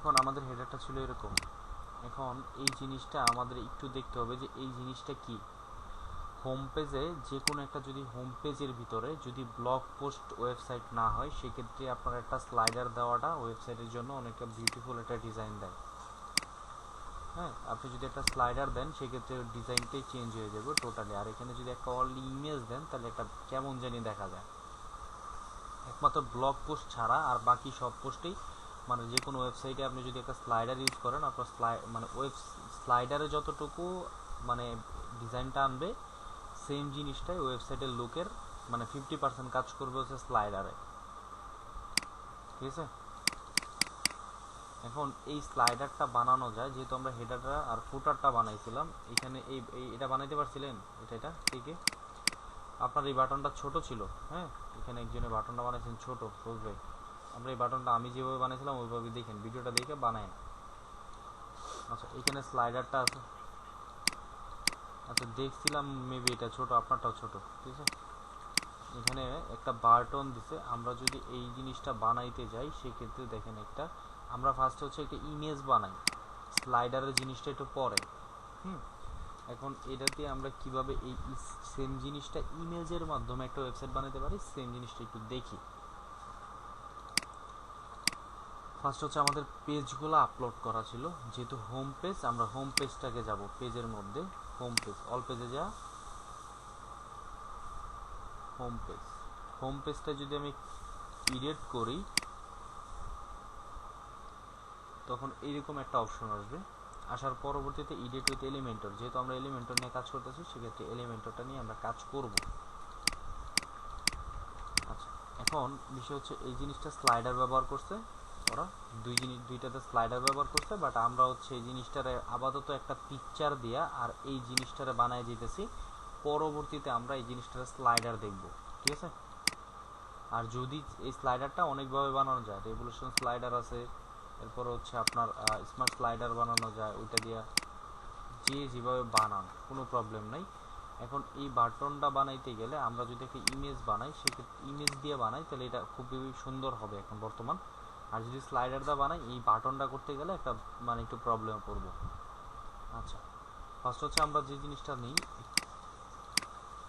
এখন আমাদের হেডারটা ছিল এরকম। এখন এই জিনিসটা আমাদের একটু দেখতে হবে যে এই জিনিসটা কি। হোম পেজে যে কোনো একটা যদি হোম পেজের ভিতরে যদি ব্লগ পোস্ট ওয়েবসাইট না হয়, সেক্ষেত্রে আপনার একটা স্লাইডার দেওয়াটা ওয়েবসাইটের জন্য অনেকটা বিউটিফুল একটা ডিজাইন দেয়। হ্যাঁ, আপনি যদি একটা স্লাইডার দেন সেক্ষেত্রে ডিজাইনটাই চেঞ্জ হয়ে যাবে টোটালি। আর এখানে যদি একটা অনলি ইমেজ দেন তাহলে একটা কেমন জানি দেখা যায়। একমাত্র ব্লগ পোস্ট ছাড়া আর বাকি সব পোস্টেই, মানে যে কোনো ওয়েবসাইটে আপনি যদি একটা স্লাইডার ইউজ করেন, আপনার মানে স্লাইডারে যতটুকু মানে ডিজাইনটা আনবে, সেম জিনিসটাই ওয়েবসাইটের লুকের মানে 50% কাজ করবে হচ্ছে স্লাইডারে। ঠিক আছে। এখন এই স্লাইডারটা বানানো যায়, যেহেতু আমরা হেডারটা আর ফুটারটা বানাইছিলাম এখানে। এটা বানাইতে পারছিলেন? এটা ঠিক। আপনার এই বাটনটা ছোট ছিল। হ্যাঁ, এখানে একজনের বাটনটা বানাইছেন ছোট, রোজ ভাই। আমরা এই বাটনটা আমি যেভাবে বানাইছিলাম ওইভাবে দেখেন, ভিডিওটা দেখে বানায়েন। আচ্ছা, এখানে স্লাইডারটা আছে। আচ্ছা, দেখছিলাম মেবি এটা ছোট, আপনারটাও ছোট। ঠিক আছে। এখানে একটা বাটন দিছে। আমরা যদি এই জিনিসটা বানাইতে যাই সেক্ষেত্রে দেখেন একটা, আমরা ফার্স্ট হচ্ছে একটা ইমেজ বানাই, স্লাইডারের জিনিসটা একটু পরে। এখন এটাতে আমরা কিভাবে এই সেম জিনিসটা ইমেজের মাধ্যমে একটা ওয়েবসাইট বানাতে পারি, সেম জিনিসটা একটু দেখি। ফার্স্ট হচ্ছে আমাদের পেজগুলো আপলোড করা ছিল, যেহেতু হোম পেজ, আমরা হোম পেজটাকে যাব। পেজের মধ্যে হোম পেজ, অল পেজে যা, হোম পেজ। হোম পেজটা যদি আমি এডিট করি তখন এইরকম একটা অপশন আসবে। আসার পরবর্তীতে এডিট উইথ এলিমেন্টর, যেহেতু আমরা এলিমেন্টর নিয়ে কাজ করতেছি সেক্ষেত্রে এলিমেন্টরটা নিয়ে আমরা কাজ করব। আচ্ছা, এখন বিষয় হচ্ছে এই জিনিসটা স্লাইডার ব্যবহার করছে ওরা, দুইটাতে স্লাইডার ব্যবহার করছে, বাট আমরা হচ্ছে এই জিনিসটারে আপাতত একটা পিকচার দিয়া আর এই জিনিসটারে বানায় যেতেছি। পরবর্তীতে আমরা এই জিনিসটারে স্লাইডার দেখব। ঠিক আছে। আর যদি এই স্লাইডারটা অনেকভাবে বানানো যায়, রেভলিউশন স্লাইডার আছে, এরপর হচ্ছে আপনার স্মার্ট স্লাইডার বানানো যায়, ওইটা দিয়া যে যেভাবে বানান কোনো প্রবলেম নাই। এখন এই বাটনটা বানাইতে গেলে আমরা যদি একটা ইমেজ বানাই, সেক্ষেত্রে ইমেজ দিয়ে বানাই তাহলে এটা খুবই সুন্দর হবে এখন বর্তমান। আর যদি স্লাইডারটা বানাই, এই বাটনটা করতে গেলে একটা মানে একটু প্রবলেমে পড়বো। আচ্ছা, ফার্স্ট হচ্ছে আমরা যে জিনিসটা নিই,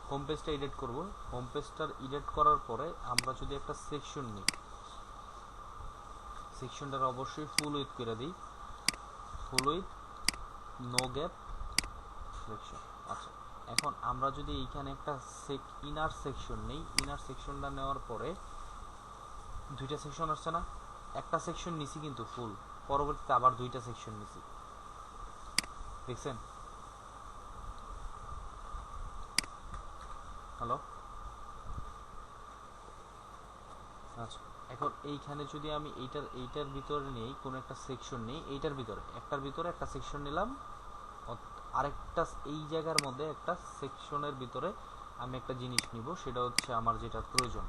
হোম পেজটা এডিট করব। হোম পেজটার এডিট করার পরে আমরা যদি একটা সেকশন নিই, সেকশনটার অবশ্যই ফুল উইথ করে দিই, ফুল উইথ নো গ্যাপ সেকশন। আচ্ছা, এখন আমরা যদি এইখানে একটা ইনার সেকশন নেই, ইনার সেকশনটা নেওয়ার পরে দুইটা সেকশন আসছে না, একটা সেকশন নিছি কিন্তু ফুল, পরবর্তীতে আবার দুইটা সেকশন নিছি, দেখছেন? হ্যালো। আচ্ছা, এখন এইখানে যদি আমি এইটার ভিতরে নেই, কোনো একটা সেকশন নেই, এইটার ভিতরে একটার ভিতরে একটা সেকশন নিলাম, আরেকটা এই জায়গার মধ্যে একটা সেকশনের ভিতরে আমি একটা জিনিস নিব, সেটা হচ্ছে আমার যেটা প্রয়োজন।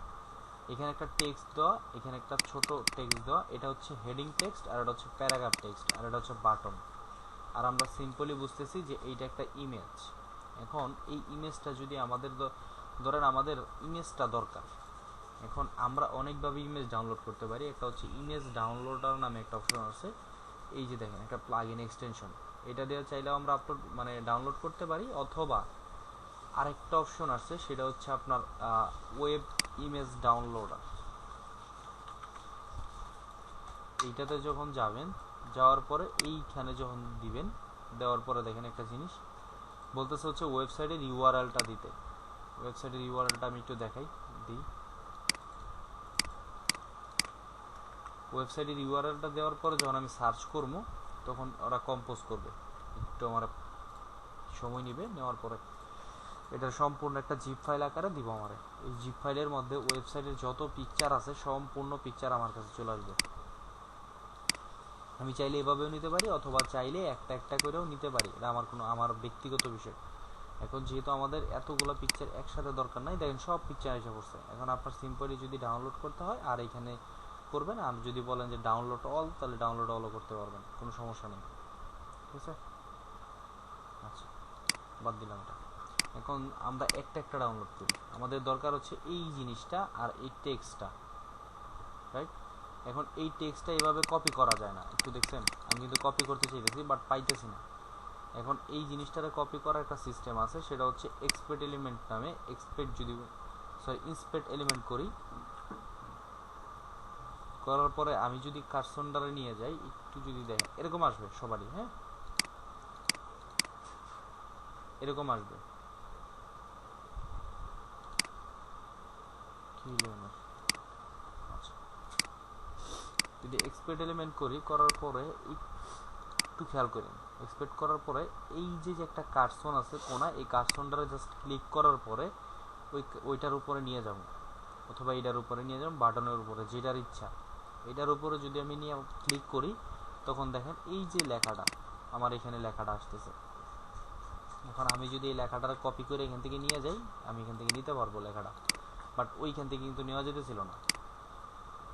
এখানে একটা টেক্সট দেওয়া, এখানে একটা ছোট টেক্সট দেওয়া, এটা হচ্ছে হেডিং টেক্সট, আর এটা হচ্ছে প্যারাগ্রাফ টেক্সট, আর এটা হচ্ছে বাটন। আর আমরা সিম্পলি বুঝতেছি যে এইটা একটা ইমেজ। এখন এই ইমেজটা যদি আমাদের ধরেন আমাদের ইমেজটা দরকার, এখন আমরা অনেকভাবে ইমেজ ডাউনলোড করতে পারি। একটা হচ্ছে ইমেজ ডাউনলোডার নামে একটা অপশন আছে, এই যে দেখেন একটা প্লাগইন এক্সটেনশন, এটা দিয়ে চাইলেও আমরা আপলোড মানে ডাউনলোড করতে পারি। অথবা আরেকটা অপশন আছে, সেটা হচ্ছে আপনার ওয়েব ইমেজ ডাউনলোডার। এইটাতে যখন যাবেন, যাওয়ার পরে এইখানে যখন দিবেন, দেওয়ার পরে দেখেন একটা জিনিস বলতেছে হচ্ছে ওয়েবসাইটের ইউআরএলটা দিতে। ওয়েবসাইটের ইউআরএলটা আমি একটু দেখাই দিই। ওয়েবসাইটের ইউআরএলটা দেওয়ার পরে যখন আমি সার্চ করবো তখন ওরা কম্পোজ করবে, একটু আমার সময় নেবে। নেওয়ার পরে এটার সম্পূর্ণ একটা জিপ ফাইল আকারে দিব আমারে। এই জিপ ফাইলের মধ্যে ওয়েবসাইটের যত পিকচার আছে সম্পূর্ণ পিকচার আমার কাছে চলে আসবে। আমি চাইলে এভাবেও নিতে পারি, অথবা চাইলে একটা একটা করেও নিতে পারি, এটা আমার ব্যক্তিগত বিষয়। এখন যেহেতু আমাদের এতগুলো পিকচার একসাথে দরকার নাই, দেখেন সব পিকচার এসে পড়ছে। এখন আপনার সিম্পলি যদি ডাউনলোড করতে হয় আর এখানে করবেন, আর যদি বলেন যে ডাউনলোড অল, তাহলে ডাউনলোড অলও করতে পারবেন, কোনো সমস্যা নেই। ঠিক আছে। আচ্ছা, বাদ দিলাম এটা। এখন আমরা একটা একটা ডাউনলোড করি। আমাদের দরকার হচ্ছে এই জিনিসটা আর এই টেক্সটটা, রাইট? এখন এই টেক্সটটা এইভাবে কপি করা যায় না, একটু দেখছেন আমি কিন্তু কপি করতে চাইতেছি বাট পাইতেছি না। এখন এই জিনিসটারে কপি করার একটা সিস্টেম আছে, সেটা হচ্ছে এক্সপেক্ট এলিমেন্ট নামে। ইন্সপেক্ট এলিমেন্ট করার পরে আমি যদি কার্সনটারে নিয়ে যাই, একটু যদি দেখেন এরকম আসবে সবারই, হ্যাঁ এরকম আসবে। কি হলো আমার? আচ্ছা, যদি এক্সপেক্ট এলিমেন্ট করার পরে একটু খেয়াল করেন, এক্সপেক্ট করার পরে এই যে একটা কার্সন আছে কোনা, এই কার্সনটারে জাস্ট ক্লিক করার পরে ওইটার উপরে নিয়ে যাব, অথবা এটার উপরে নিয়ে যাব, বাটনের উপরে যেটার ইচ্ছা। এটার উপরে যদি আমি নিয়ে ক্লিক করি, তখন দেখেন এই যে লেখাটা আমার এখানে লেখাটা আসতেছে। এখন আমি যদি এই লেখাটার কপি করে এখান থেকে নিয়ে যাই, আমি এখান থেকে নিতে পারবো লেখাটা, বাট ওইখান থেকে কিন্তু নেওয়া যেতেছিল না।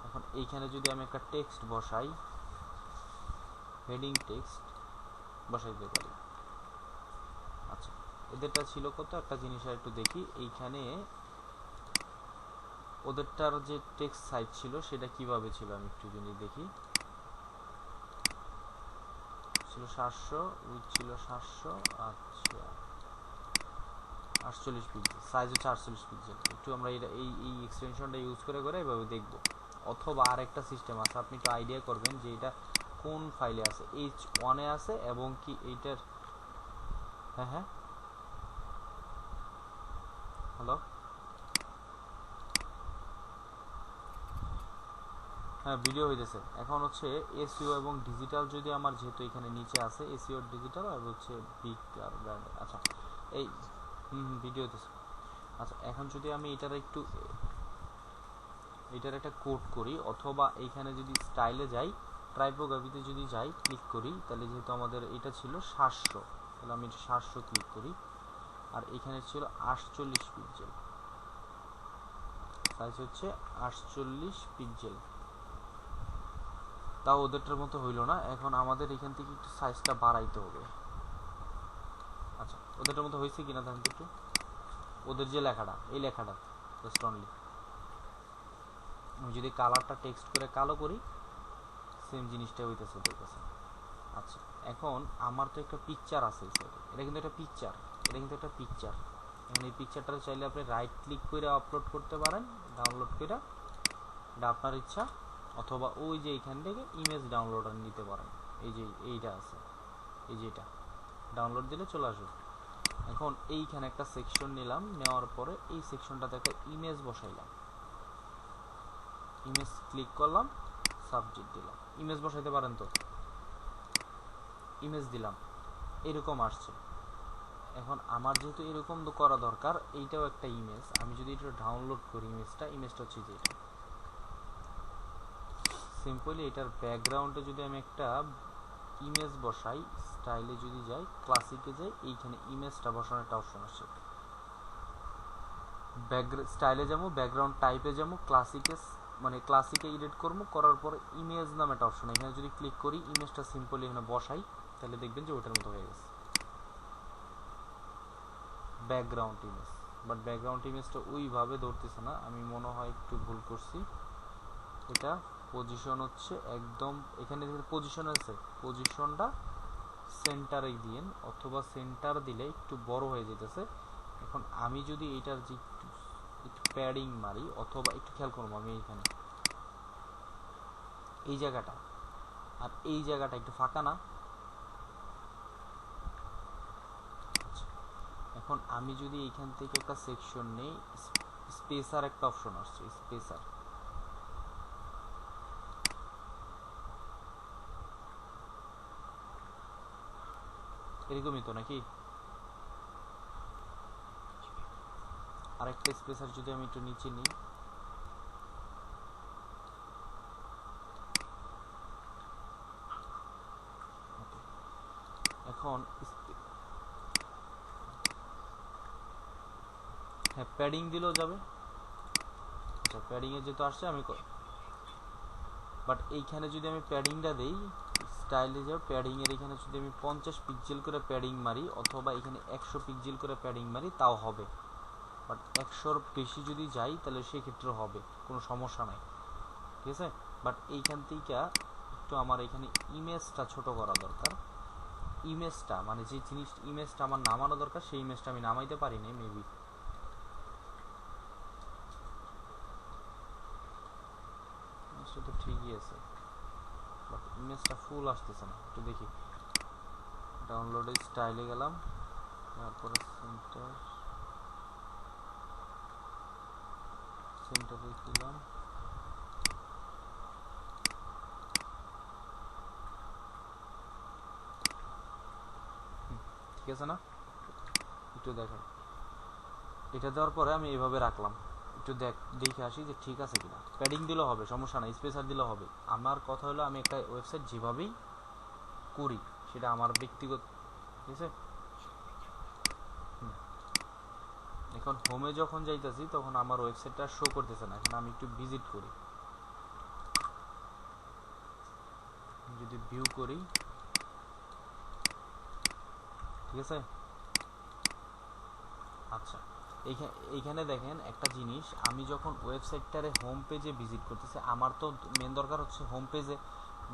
এখন এইখানে যদি আমি একটা টেক্সট বসাই, হেডিং টেক্সট বসাইতে পারি। আচ্ছা, এদেরটা ছিল কত একটা জিনিস আর একটু দেখি। এইখানে ওদেরটার যে টেক্সট সাইজ ছিল সেটা কিভাবে ছিল আমি একটু যদি দেখি। ছিল 700, উইথ ছিল 700, আচ্ছা 48 পিক্সেল, সাইজ হচ্ছে 48 পিক্সেল। একটু আমরা এই এক্সটেনশনটা ইউজ করে এভাবে দেখব। অথবা আরেকটা সিস্টেম আছে, আপনি একটু আইডিয়া করবেন যে এটা কোন ফাইলে আছে, H1 এ আছে এবং কি এইটার, হ্যাঁ হ্যাঁ হ্যালো, হ্যাঁ ভিডিও হইতেছে। এখন হচ্ছে এসইও এবং ডিজিটাল, যদি আমার যেহেতু এখানে নিচে আছে এসইও ডিজিটাল আর হচ্ছে বিগ আর ব্র্যান্ড। আচ্ছা এই ভিডিও হইতেছে। আচ্ছা, এখন যদি আমি এটার একটা কোড করি, অথবা এইখানে যদি স্টাইলে যাই, টাইপোগ্রাফিতে যদি যাই, ক্লিক করি, তাহলে যেহেতু আমাদের এটা ছিল 700, তাহলে আমি 700 ক্লিক করি, আর এখানে ছিল 48 পিক্সেল, সাইজ হচ্ছে 48 পিক্সেল। তাও ওদেরটার মতো হইল না। এখন আমাদের এখান থেকে একটু সাইজটা বাড়াইতে হবে। আচ্ছা, ওদেরটার মতো হয়েছে কিনা দেখেন একটু। ওদের যে লেখাটা, এই লেখাটা জাস্ট অনলি আমি যদি কালারটা টেক্সট করে কালো করি, সেম জিনিসটা হইতেছে ওদের কাছে। আচ্ছা, এখন আমার তো একটা পিকচার আছে এই সাইডে, এটা কিন্তু একটা পিকচার, এখন এই পিকচারটা চাইলে আপনি রাইট ক্লিক করে আপলোড করতে পারেন, ডাউনলোড করে, এটা আপনার ইচ্ছা। অথবা ওই যে এইখান থেকে ইমেজ ডাউনলোড নিতে পারেন, এই যে এইটা আছে, এই যে এটা ডাউনলোড দিলে চলে আসবে। এখন এইখানে একটা সেকশন নিলাম, নেওয়ার পরে এই সেকশনটাতে একটা ইমেজ বসাইলাম, ইমেজ ক্লিক করলাম, সাবজেক্ট দিলাম, ইমেজ বসাইতে পারেন তো, ইমেজ দিলাম, এরকম আসছে। এখন আমার যেহেতু এরকম করা দরকার, এইটাও একটা ইমেজ, আমি যদি এটা ডাউনলোড করি, ইমেজটা হচ্ছে যে এটা সিম্পলি। এটার ব্যাকগ্রাউন্ডে যদি আমি একটা ইমেজ বসাই, স্টাইলে যদি যাই, ক্লাসিকে যাই, এইখানে ইমেজটা বসানোর একটা অপশন আছে, স্টাইলে যাবো, ব্যাকগ্রাউন্ড টাইপে যাবো, ক্লাসিকে এডিট করবো, করার পরে ইমেজ নামে একটা অপশন, এখানে যদি ক্লিক করি, ইমেজটা সিম্পলি এখানে বসাই, তাহলে দেখবেন যে ওটার মতো হয়ে গেছে ব্যাকগ্রাউন্ড ইমেজ। বাট ব্যাকগ্রাউন্ড ইমেজটা ওইভাবে ধরতেছে না, আমি মনে হয় একটু ভুল করছি। এটা পজিশন হচ্ছে একদম, এখানে পজিশন আছে, পজিশনটা সেন্টারে দিন, অথবা সেন্টার দিলে একটু বড় হয়ে যেতেছে। এখন আমি যদি এইটার যে একটু প্যাডিং মারি, অথবা একটু খেয়াল করবো, আমি এইখানে এই জায়গাটা আর এই জায়গাটা একটু ফাঁকা না। এখন আমি যদি এইখান থেকে একটা সেকশন নেই, স্পেসার একটা অপশন আসছে, স্পেসার, এরকমই তো নাকি। আরেকটা স্পেসার যদি আমি একটু নিচে নিই, এখন হ্যাঁ প্যাডিং দিলেও যাবে। আচ্ছা, প্যাডিং এ যেহেতু আসছে আমি, বাট এইখানে যদি আমি প্যাডিংটা দেই, স্টাইলে যাও, প্যাডিং এর এখানে যদি আমি 50 পিক্সেল করে প্যাডিং মারি, অথবা এখানে 100 পিক্সেল করে প্যাডিং মারি, তাও হবে। বাট 100-র বেশি যদি যাই, তাহলে সেক্ষেত্রে হবে, কোনো সমস্যা নাই, ঠিক আছে। বাট এইখান থেকে একটু আমার এখানে ইমেজটা ছোট করা দরকার। ইমেজটা মানে যে জিনিস ইমেজটা আমার নামানো দরকার সেই ইমেজটা আমি নামাইতে পারিনি মেবি। ইমেজটা তো ঠিকই আছে বাট ইমেজটা ফুল আসতেছে না, একটু দেখি। ডাউনলোডে স্টাইলে গেলাম, তারপরে সেন্টারে দিলাম। ঠিক আছে না, একটু দেখেন। এটা দেওয়ার পরে আমি এভাবে রাখলাম, একটু দেখে আসি যে ঠিক আছে কিনা। প্যাডিং দিলেও হবে, সমস্যা নাই, স্পেসার দিলেও হবে। আমার কথা হলো আমি একটা ওয়েবসাইট যেভাবেই করি সেটা আমার ব্যক্তিগত, ঠিক আছে। এখন হোমে যখন যাইতেছি তখন আমার ওয়েবসাইটটা শো করতেছে না। এখন আমি একটু ভিজিট করি, যদি ভিউ করি, ঠিক আছে। আচ্ছা, এইখানে দেখেন একটা জিনিস, আমি যখন ওয়েবসাইটটারে হোম পেজে ভিজিট করতেছি, আমার তো মেন দরকার হচ্ছে হোম পেজে,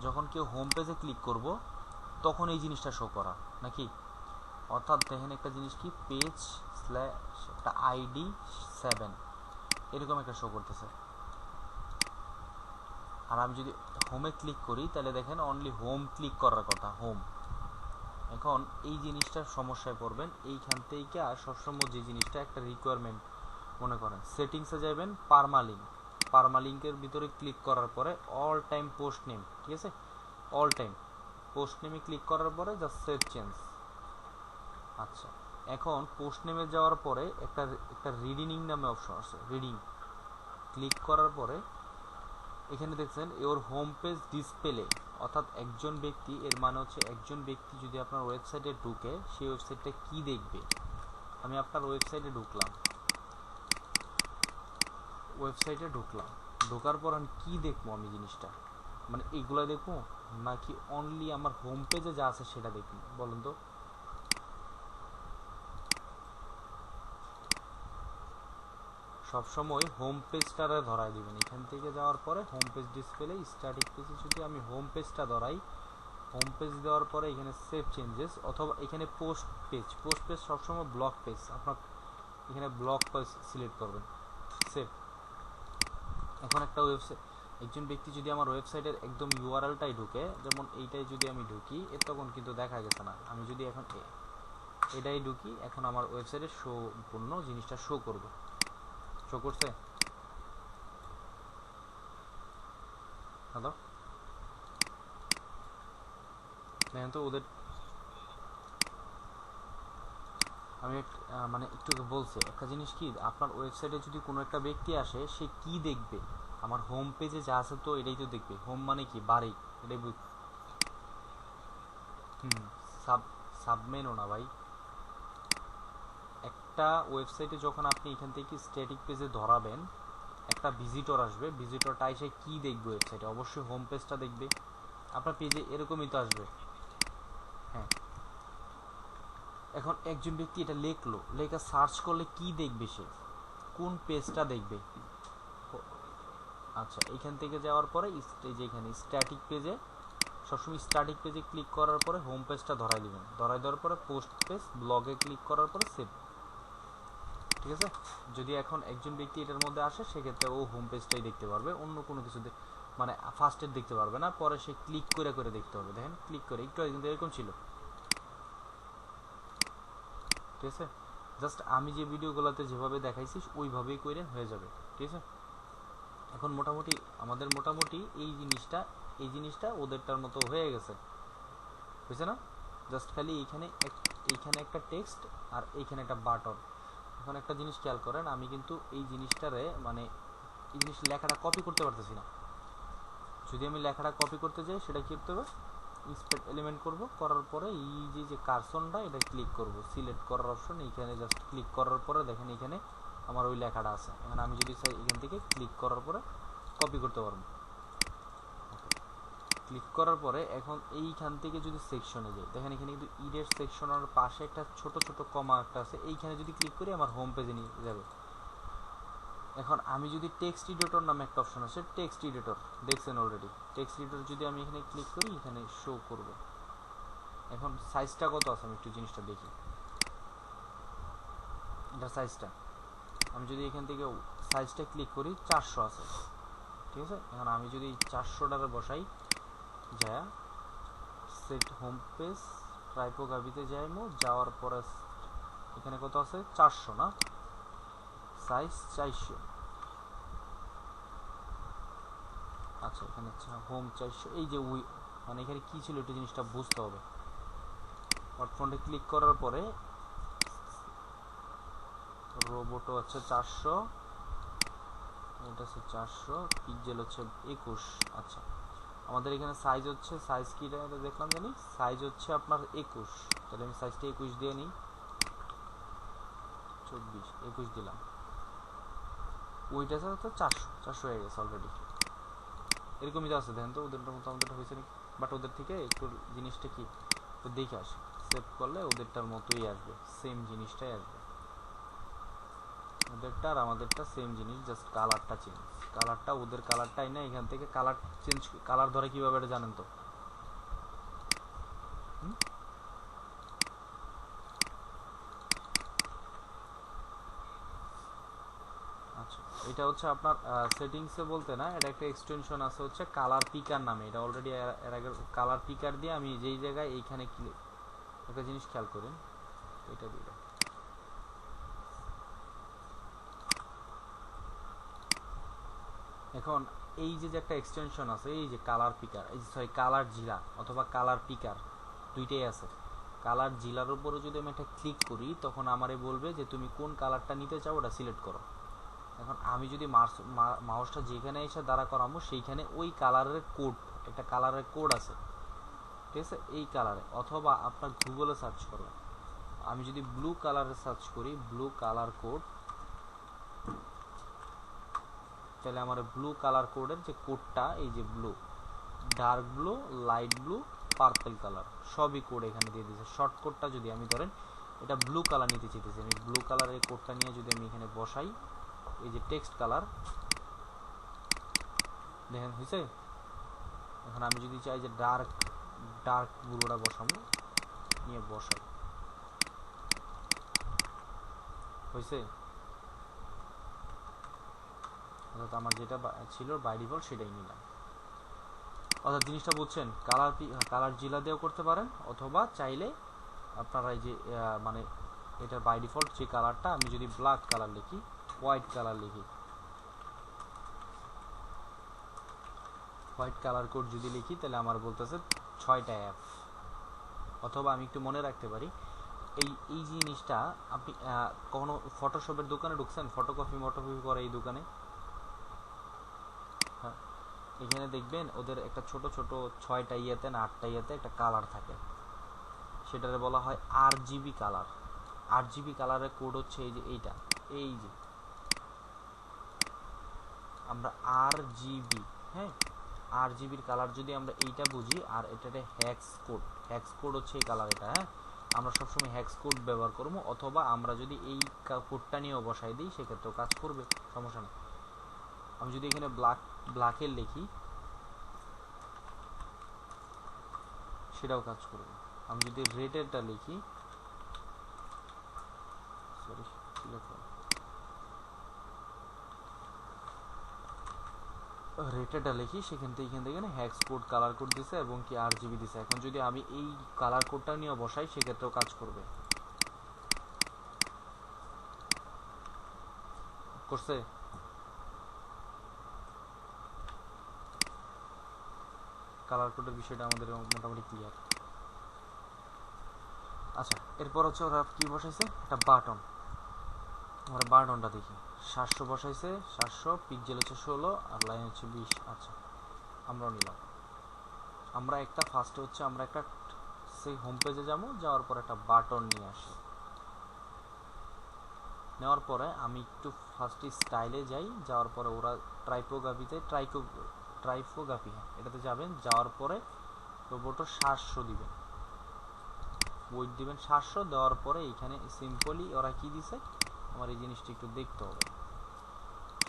যখন কেউ হোম পেজে ক্লিক করব তখন এই জিনিসটা শো করা নাকি। অর্থাৎ দেখেন একটা জিনিস কি, পেজ স্ল্যাশ একটা আইডি 7 এরকম একটা শো করতেছে। আর আমি যদি হোমে ক্লিক করি তাহলে দেখেন অনলি হোম ক্লিক করার কথা, হোম। এখন এই জিনিসটার সমস্যায় পড়বেন। এইখান থেকে সবসময় যে জিনিসটা একটা রিকোয়ারমেন্ট মনে করেন, সেটিংসে যাবেন, পারমালিঙ্কের ভিতরে ক্লিক করার পরে অল টাইম পোস্ট নেম, ঠিক আছে, অল টাইম পোস্ট নেমে ক্লিক করার পরে জাস্ট সেভ চেঞ্জ। আচ্ছা, এখন পোস্ট নেমে যাওয়ার পরে একটা একটা রিডিং নামে অপশন আছে, রিডিং ক্লিক করার পরে এখানে দেখছেন ইওর হোম পেজ ডিসপ্লে, অর্থাৎ একজন ব্যক্তি, এর মানে হচ্ছে একজন ব্যক্তি যদি আপনার ওয়েবসাইটে ঢুকে সেই ওয়েবসাইটটা কি দেখবে। আমি আপনার ওয়েবসাইটে ঢুকলাম, ঢোকার পর আমি কি দেখবো, আমি জিনিসটা মানে এইগুলো দেখবো নাকি অনলি আমার হোম পেজে যা আছে সেটা দেখবো বলুন তো। সবসময় হোম পেজটারে ধরাই দিবেন। এখান থেকে যাওয়ার পরে হোম পেজ ডিসপ্লে স্ট্যাটিক পেজে যদি আমি হোম পেজটা ধরাই, হোম পেজ দেওয়ার পরে এখানে সেভ চেঞ্জেস, অথবা এখানে পোস্ট পেজ সবসময় ব্লক পেজ, আপনার এখানে ব্লক পেজ সিলেক্ট করবেন, সেভ। এখন একটা ওয়েবসাইট, একজন ব্যক্তি যদি আমার ওয়েবসাইটের একদম ইউআরএলটাই ঢুকে, যেমন এইটাই যদি আমি ঢুকি, এর তখন কিন্তু দেখা গেছে না। আমি যদি এখন এটাই ঢুকি, এখন আমার ওয়েবসাইটে সম্পূর্ণ জিনিসটা শো করবে। শো করছে? হ্যালো, দেখেন তো ওদের, আমি মানে একটু বলছি একটা জিনিস কি, আপনার ওয়েবসাইটে যদি কোনো একটা ব্যক্তি আসে সে কি দেখবে, আমার হোম পেজে যা আছে তো এটাই তো দেখবে। হোম মানে কি, বাড়ি, এটাই সাব সাবমেনও না ভাই। একটা ওয়েবসাইটে যখন আপনি এখান থেকে স্ট্যাটিক পেজে ধরাবেন, একটা ভিজিটর আসবে, ভিজিটরটা এসে কি দেখবে ওয়েবসাইটে, অবশ্যই হোম পেজটা দেখবে। আপনার পেজে এরকমই তো আসবে। হ্যাঁ, এখন একজন ব্যক্তি এটা লেখা সার্চ করলে কি দেখবে, সে কোন পেজটা দেখবে। আচ্ছা, এখান থেকে যাওয়ার পরে যে এখানে স্ট্যাটিক পেজে, সবসময় স্ট্যাটিক পেজে ক্লিক করার পরে হোম পেজটা ধরাই দিবেন, ধরাই দেওয়ার পরে পোস্ট পেজ ব্লগে ক্লিক করার পরে সেভ, ঠিক আছে। যদি এখন একজন ব্যক্তি এটার মধ্যে আসে সেক্ষেত্রে ও হোম পেজটাই দেখতে পারবে, অন্য কোনো কিছু মানে ফার্স্টের দেখতে পারবে না, পরে সে ক্লিক করে করে দেখতে পারবে। দেখেন ক্লিক করে, একটু কিন্তু এরকম ছিল, ঠিক আছে। জাস্ট আমি যে ভিডিওগুলোতে যেভাবে দেখাইছি ওইভাবেই করে হয়ে যাবে, ঠিক আছে। এখন মোটামুটি এই জিনিসটা ওদেরটার মতো হয়ে গেছে, বুঝছে না। জাস্ট খালি এইখানে একটা টেক্সট আর এইখানে একটা বাটন। এখন একটা জিনিস খেয়াল করেন, আমি কিন্তু এই জিনিসটারে মানে এই জিনিস লেখাটা কপি করতে পারতেছি না। যদি আমি লেখাটা কপি করতে যাই সেটা কি করতে হবে, ইন্সপেক্ট এলিমেন্ট করব, করার পরে এই যে কার্সনটা এটা ক্লিক করব, সিলেক্ট করার অপশন, এইখানে জাস্ট ক্লিক করার পরে দেখেন এখানে আমার ওই লেখাটা আছে। এখন আমি যদি চাই এখান থেকে ক্লিক করার পরে কপি করতে পারবো। ক্লিক করার পরে এখন এইখান থেকে যদি সেকশনে যাই, দেখেন এখানে কিন্তু ইডের সেকশনের পাশে একটা ছোট ছোট কমা একটা আছে, এইখানে যদি ক্লিক করি আমার হোম পেজে নিয়ে যাবে। এখন আমি যদি টেক্সট এডিটর নামে একটা অপশন আছে, টেক্সট এডিটর দেখছেন অলরেডি, টেক্সট এডিটর যদি আমি এখানে ক্লিক করি এখানে শো করবে। এখন সাইজটা কত আছে আমি একটু জিনিসটা দেখি, এটা সাইজটা আমি যদি এখান থেকে সাইজটা ক্লিক করি 400 আছে, ঠিক আছে। এখন আমি যদি 400টারে বসাই, যা সেট হোম পেজ ট্রাইপোগ্রাফিতে যাইমো, যাওয়ার পরে এখানে কত আছে 400 না, সাইজ 400। আচ্ছা এখানে হোম 400, এই যে মানে এখানে কি ছিল একটু জিনিসটা বুঝতে হবে। হটফন্টে ক্লিক করার পরে রোবটও হচ্ছে 400, এটা হচ্ছে 400, পিক্সেল হচ্ছে 21। আচ্ছা আমাদের এখানে সাইজ হচ্ছে, সাইজ কি দেখলাম জানি, সাইজ হচ্ছে আপনার 21, তাহলে আমি সাইজটা 21 দিয়ে নিই, 24 21 দিলাম, ওইটা তো 400 হয়ে গেছে অলরেডি। এরকমই তো আছে দেখেন তো, ওদেরটার মতো আমাদেরটা হয়েছে নাকি, বাট ওদের থেকে একটু জিনিসটা কি তো দেখে আসে, সেভ করলে ওদেরটার মতোই আসবে, সেম জিনিসটাই আসবে, ওদেরটা আর আমাদেরটা সেম জিনিস, জাস্ট কালারটা চেঞ্জ, কালারটা ওদের কালারটাই না, এখান থেকে কালার চেঞ্জ, কালার ধরে কিভাবে এটা জানেন তো? আচ্ছা এটা হচ্ছে আপনার সেটিংসে বলতে না, এটা একটা এক্সটেনশন আছে হচ্ছে কালার পিকার নামে, এটা অলরেডি এর আগে কালার পিকার দিয়ে আমি যেই জায়গায় এইখানে একটা জিনিস খেয়াল করেন, এটা দিলে এখন এই যে একটা এক্সটেনশন আছে, এই যে কালার পিকার, এই সরি কালার জিলা অথবা কালার পিকার দুইটাই আছে। কালার জিলার উপরে যদি আমি একটা ক্লিক করি তখন আমারে বলবে যে তুমি কোন কালারটা নিতে চাও ওটা সিলেক্ট করো। এখন আমি যদি মাউসটা যেখানে এসে দাঁড়া করাবো সেইখানে ওই কালারের কোড, একটা কালারের কোড আছে, ঠিক আছে, এই কালারে, অথবা আপনার গুগলে সার্চ করো, আমি যদি ব্লু কালারে সার্চ করি ব্লু কালার কোড, তাহলে আমার ব্লু কালার কোডের যে কোডটা, এই যে blue, dark blue, light blue, purple colour সবই কোড এখানে দিয়ে দিয়েছে। শর্ট কোডটা যদি আমি ধরেন এটা ব্লু কালার নিতে চাইতেছি, আমি ব্লু কালারের কোডটা নিয়ে যদি আমি এখানে বসাই, এই যে টেক্সট কালার দেখেন হয়েছে। এখন আমি যদি চাই যে ডার্ক ডার্ক ব্লুটা বসাবো, নিয়ে বসাই, হয়েছে, অর্থাৎ আমার যেটা ছিল বাই ডিফল্ট সেটাই নিলাম। অর্থাৎ জিনিসটা বুঝছেন, কালার জিলা দিয়েও করতে পারেন, অথবা চাইলে আপনারা এই যে মানে এটা বাই ডিফল্ট যে কালারটা, আমি যদি ব্ল্যাক কালার লিখি, হোয়াইট কালার লিখি, হোয়াইট কালার কোড যদি লিখি তাহলে আমার বলতেছে 6টা অ্যাপ। অথবা আমি একটু মনে রাখতে পারি, এই জিনিসটা আপনি কখনো ফটোশপের দোকানে ঢুকছেন, ফটোকপি করে এই দোকানে, হ্যাঁ এখানে দেখবেন ওদের একটা ছোট ছোট 6টা ইয়েতে না 8টা ইয়েতে একটা কালার থাকে, সেটারে বলা হয় RGB কালার। RGB কালারের কোড হচ্ছে এই যে এইটা, এই যে আমরা RGB, হ্যাঁ RGBর কালার যদি আমরা এইটা বুঝি, আর এটাতে হ্যাক্স কোড হচ্ছে এই কালার, এটা হ্যাঁ আমরা সবসময় হ্যাক্স কোড ব্যবহার করবো, অথবা আমরা যদি এই কোডটা নিয়েও বসাই দিই সেক্ষেত্রেও কাজ করবে, সমস্যা নেই। আমি যদি এখানে ব্ল্যাকের লিখি সেটাও কাজ করবে, আমি যদি রেডেরটা লিখি, সরি রেটেডটা লিখি, এখান থেকে হ্যাক্স কোড কালার কোড দিছে এবং কি RGB দিছে। এখন যদি আমি এই কালার কোডটা নিয়ে বসাই সেক্ষেত্রেও কাজ করবে, করছে। কালার কোডের বিষয়টা আমাদের মোটামুটি ক্লিয়ার। আচ্ছা এরপর হচ্ছে ওরা কি বসাইছে, একটা বাটন, আমরা বাটনটা দেখি, 700 বসাইছে, 700, পিক্সেল হচ্ছে 16 আর লাইন হচ্ছে 20। আচ্ছা আমরাও নিলাম, আমরা একটা ফার্স্টে হচ্ছে আমরা একটা সেই হোম পেজে যাবো, যাওয়ার পর একটা বাটন নিয়ে আসি, নেওয়ার পরে আমি একটু ফার্স্টে স্টাইলে যাই, যাওয়ার পরে ওরা ট্রাইপোগ্রাফিতে ট্রাইপোগ্রাফি এটাতে যাবেন, যাওয়ার পরে রোবটও 700 দিবেন, ওয়েট দিবেন 700, দেওয়ার পরে এইখানে সিম্পলি ওরা কি দিছে আমার এই জিনিসটা একটু দেখতে হবে,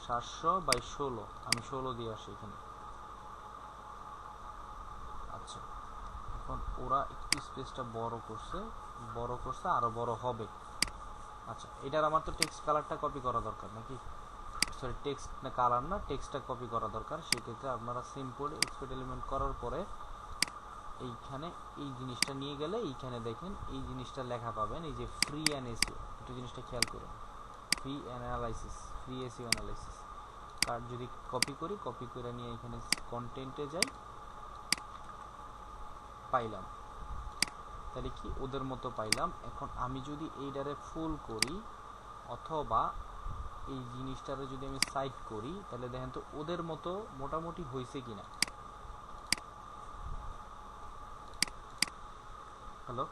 700/16 আমি 16 দিয়ে আসি এখানে। আচ্ছা, এখন ওরা একটু স্পেসটা বড় করছে, আরো বড় হবে। আচ্ছা, এটার আমার তো টেক্সট কালারটা কপি করা দরকার নাকি, সরি টেক্সট না কালার না, টেক্সটটা কপি করা দরকার। সেক্ষেত্রে আপনারা সিম্পল এক্সপোর্ট এলিমেন্ট করার পরে এইখানে এই জিনিসটা নিয়ে গেলে এইখানে দেখেন এই জিনিসটা লেখা পাবেন, এই যে ফ্রি অ্যান্ড এসিও, একটু জিনিসটা খেয়াল করুন, ফ্রি এসিও অ্যানালাইসিস কার্ড যদি কপি করে নিয়ে এখানে কন্টেন্টে যাই, পাইলাম, তাহলে কি ওদের মতো পাইলাম। এখন আমি যদি এইটারে ফুল করি অথবা এই জিনিসটারে যদি আমি সাইড করি, তাহলে দেখেন তো ওদের মতো মোটামুটি হয়েছে কিনা। হ্যালো,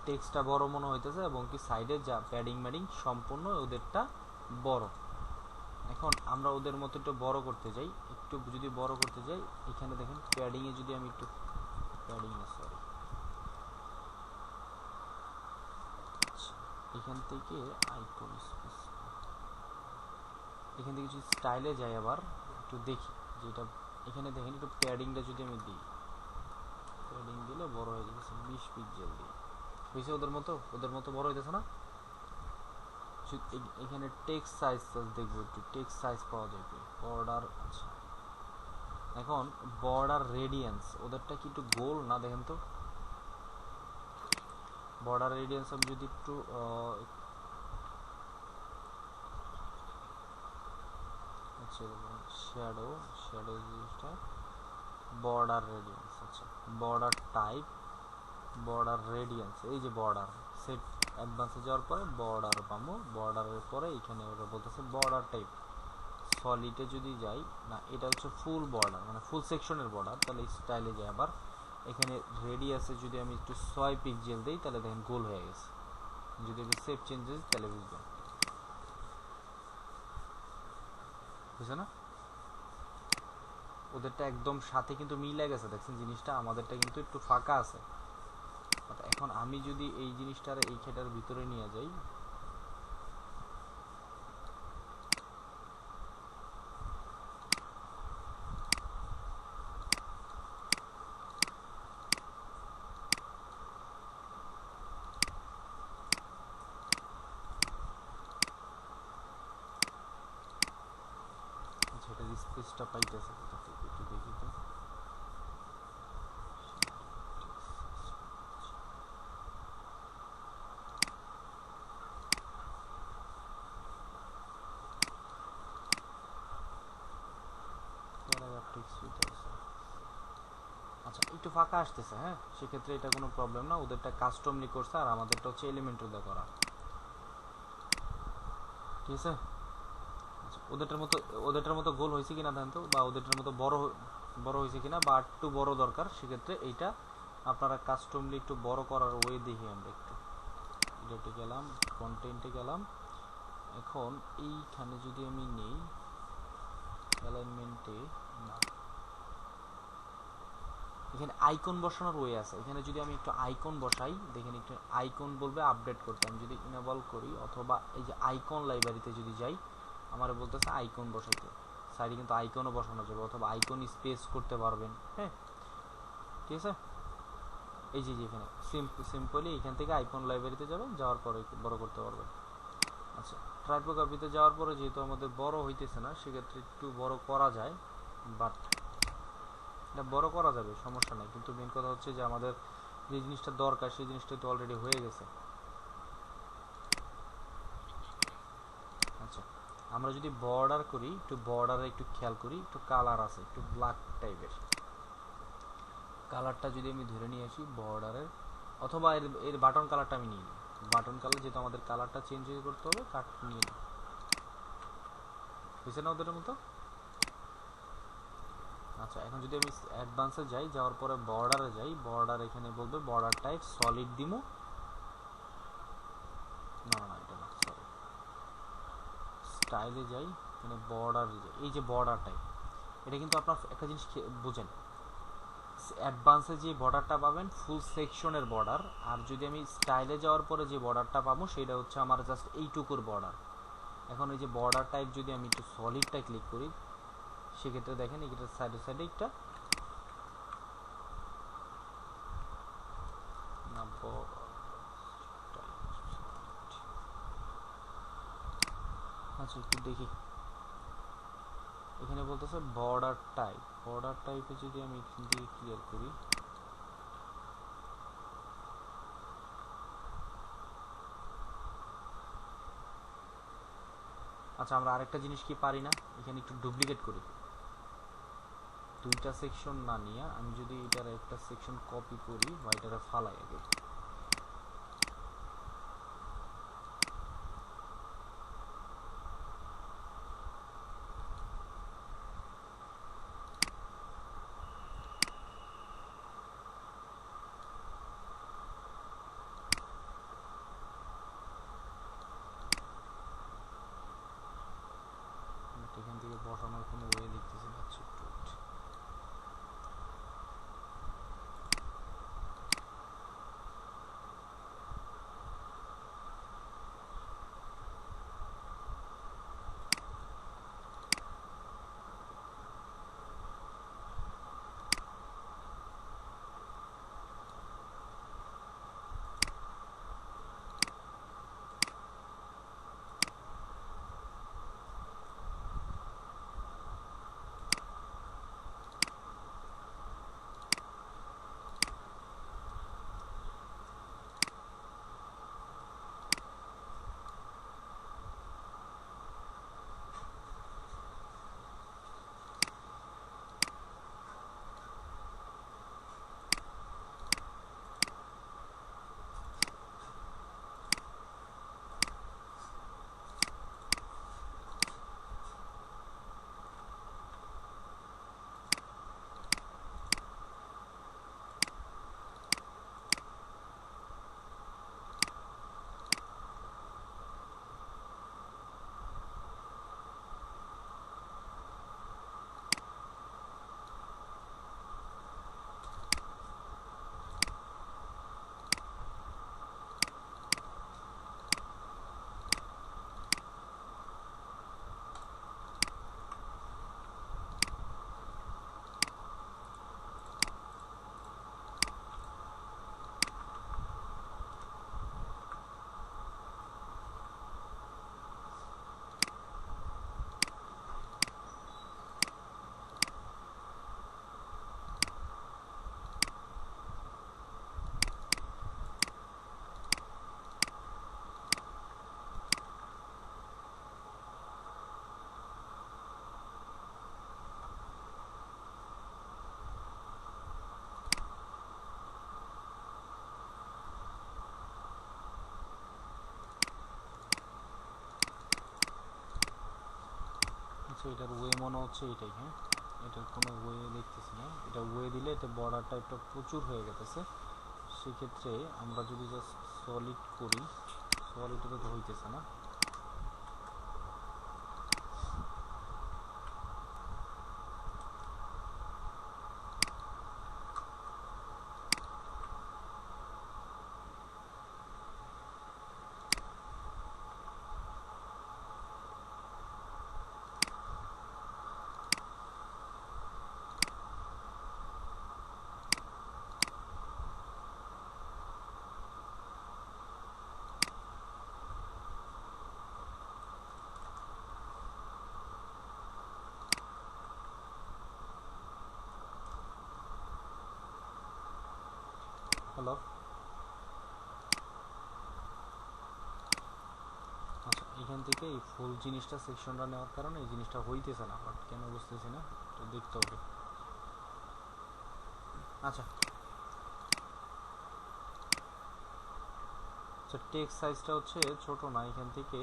টেক্সটটা বড় মনে হইতেছে এবং কি সাইডে যা প্যাডিং সম্পূর্ণ ওদেরটা বড়। এখন আমরা ওদের মতো একটু বড় করতে যাই, এখানে দেখেন প্যাডিং এ যদি আমি একটু এখান থেকে আইকন স্পেস, এখান থেকে যদি স্টাইলে যাই আবার একটু দেখি যেটা, এখানে দেখেন একটু প্যাডিংটা যদি আমি দিই, প্যাডিং দিলে বড় হয়ে যাচ্ছে 20 পিক্সেল দিয়ে, হয়েছে ওদের মতো বড় হইতেছে না। এখানে টেক্সট সাইজ দেখবো, একটু টেক্সট সাইজ পাওয়া যাবে, বর্ডার। আচ্ছা, এখন বর্ডার রেডিয়েন্স ওদেরটা কি একটু গোল না, দেখেন তো বর্ডার রেডিয়েন্স আমি যদি একটু আচ্ছা শ্যাডো জিনিসটা বর্ডার রেডিয়েন্স, আচ্ছা বর্ডার টাইপ, বর্ডার রেডিয়েন্স, এই যে বর্ডার সেট অ্যাডভান্সে যাওয়ার পরে বর্ডার পাবো, বর্ডারের পরে এখানে ওরা বলতেছে বর্ডার টাইপ সলিডে যদি যাই না, এটা হচ্ছে ফুল বর্ডার মানে ফুল সেকশনের বর্ডার, তাহলে স্টাইলে যাই আবার এখানে রেডিয়াসে যদি আমি একটু 6 পিক্সেল দিই, তাহলে দেখেন গোল হয়ে গেছে। যদি আমি সেভ চেঞ্জেস তাহলে বুঝবেন, বুঝছে না, ওদেরটা একদম সাথে কিন্তু মিলে গেছে, দেখছেন জিনিসটা, আমাদেরটা কিন্তু একটু ফাঁকা আছে। এখন আমি যদি এই জিনিসটার এই খেটার ভিতরে নিয়ে যাই, সেটার স্পেসটা পাইতেছে কোথা থেকে একটু দেখি তো, আচ্ছা একটু ফাঁকা আসতেছে, হ্যাঁ সেক্ষেত্রে এটা কোনো প্রবলেম না, ওদেরটা কাস্টমলি করছে আর আমাদেরটা হচ্ছে এলিমেন্টর দিয়ে করা, ঠিক আছে। আচ্ছা, ওদেরটার মতো গোল হয়েছে কিনা দেন তো, বা ওদেরটার মতো বড় হয়েছে কিনা, বা একটু বড় দরকার, সেক্ষেত্রে এইটা আপনারা কাস্টমলি একটু বড় করার ওয়ে দেখি। আমরা একটু এটাতে গেলাম, কন্টেন্টে গেলাম, এখন এইখানে যদি আমি নেই অ্যালাইনমেন্টে, না এখানে আইকন বসানোর ওয়ে আছে, এখানে যদি আমি একটু আইকন বসাই, দেখেন একটু আইকন বলবে আপডেট করতে, আমি যদি ইনেবল করি অথবা এই যে আইকন লাইব্রেরিতে যদি যাই, আমার বলতেছে আইকন বসাইতে, সাইডে কিন্তু আইকনও বসানো যাবে অথবা আইকন স্পেস করতে পারবেন, হ্যাঁ ঠিক আছে। এই যে এখানে সিম্পলি এখান থেকে আইকন লাইব্রেরিতে যাবেন, যাওয়ার পরে বড় করতে পারবেন। আচ্ছা, ট্রাইপোগ্রাফিতে যাওয়ার পরে যেহেতু আমাদের বড় হইতেছে না, সেক্ষেত্রে একটু বড় করা যায়, বাট এটা বড় করা যাবে সমস্যা নাই, কিন্তু মেন কথা হচ্ছে যে আমাদের যে জিনিসটা দরকার সেই জিনিসটা তো অলরেডি হয়ে গেছে। আচ্ছা, আমরা যদি বর্ডার করি, একটু বর্ডারে একটু খেয়াল করি, একটু কালার আছে একটু ব্ল্যাক টাইপের, কালারটা যদি আমি ধরে নিয়ে আসি বর্ডারের, অথবা এর বাটন কালারটা আমি নিই, বাটন কালার যেহেতু আমাদের কালারটা চেঞ্জ করতে হবে, কাট নিয়ে নিই, বুঝছে না ওদের মতো। আচ্ছা, এখন যদি আমি অ্যাডভান্সে যাই, যাওয়ার পরে বর্ডারে যাই, বর্ডার এখানে বলবে বর্ডার টাইপ সলিড দিমু, না না এটা না, সরি স্টাইলে যাই, এখানে বর্ডার, এই যে বর্ডার টাইপ, এটা কিন্তু আপনার একটা জিনিস বুঝেন, অ্যাডভান্সে যে বর্ডারটা পাবেন ফুল সেকশনের বর্ডার, আর যদি আমি স্টাইলে যাওয়ার পরে যে বর্ডারটা পাবো সেটা হচ্ছে আমার জাস্ট এইটুকুর বর্ডার। এখন এই যে বর্ডার টাইপ যদি আমি একটু সলিডটা ক্লিক করি, সেক্ষেত্রে দেখেন এটার সাইডে সাইডে একটা আচ্ছা একটু দেখি, এখানে বলতেছে বর্ডার টাইপ। বর্ডার টাইপে যদি আমি এখান থেকে ক্লিয়ার করি, আচ্ছা আমরা আরেকটা জিনিস কি পারি না, এখানে একটু ডুপ্লিকেট করি, দুইটা সেকশন না নিয়ে আমি যদি এটার একটা সেকশন কপি করি বা এটারে ফালাই আগে, এখান থেকে বসানোর কোনো ওয়ে দেখতেছি না। আচ্ছা একটু এটার ওয়ে মনে হচ্ছে এটাই, হ্যাঁ এটার কোনো ওয়ে দেখতেছি না, এটা ওয়ে দিলে এতে বর্ডার টাইপটা প্রচুর হয়ে গেছে। সেক্ষেত্রে আমরা যদি জাস্ট সলিড করি, সলিডে তো হইতেছে না, হ্যালো। আচ্ছা এখান থেকে এই ফুল জিনিসটা সেকশনটা নেওয়ার কারণে এই জিনিসটা হইতেছে না, বাট কেন বুঝতেছি না, তো দেখতে হবে। আচ্ছা আচ্ছা টেক্সট সাইজটা হচ্ছে ছোট না, এখান থেকে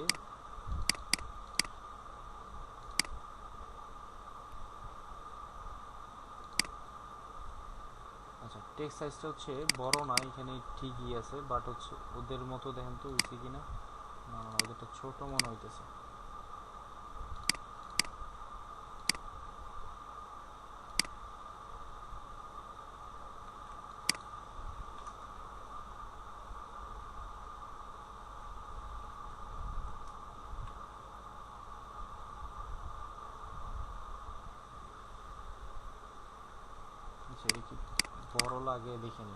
আচ্ছা টেক্সট সাইজটা হচ্ছে বড় না, এখানে ঠিকই আছে, বাট হচ্ছে ওদের মতো দেখেন তো হয়েছে কিনা, না না ওদেরটা ছোট মনে হইতেছে। আচ্ছা এটা কি বড় লাগে দেখে নি।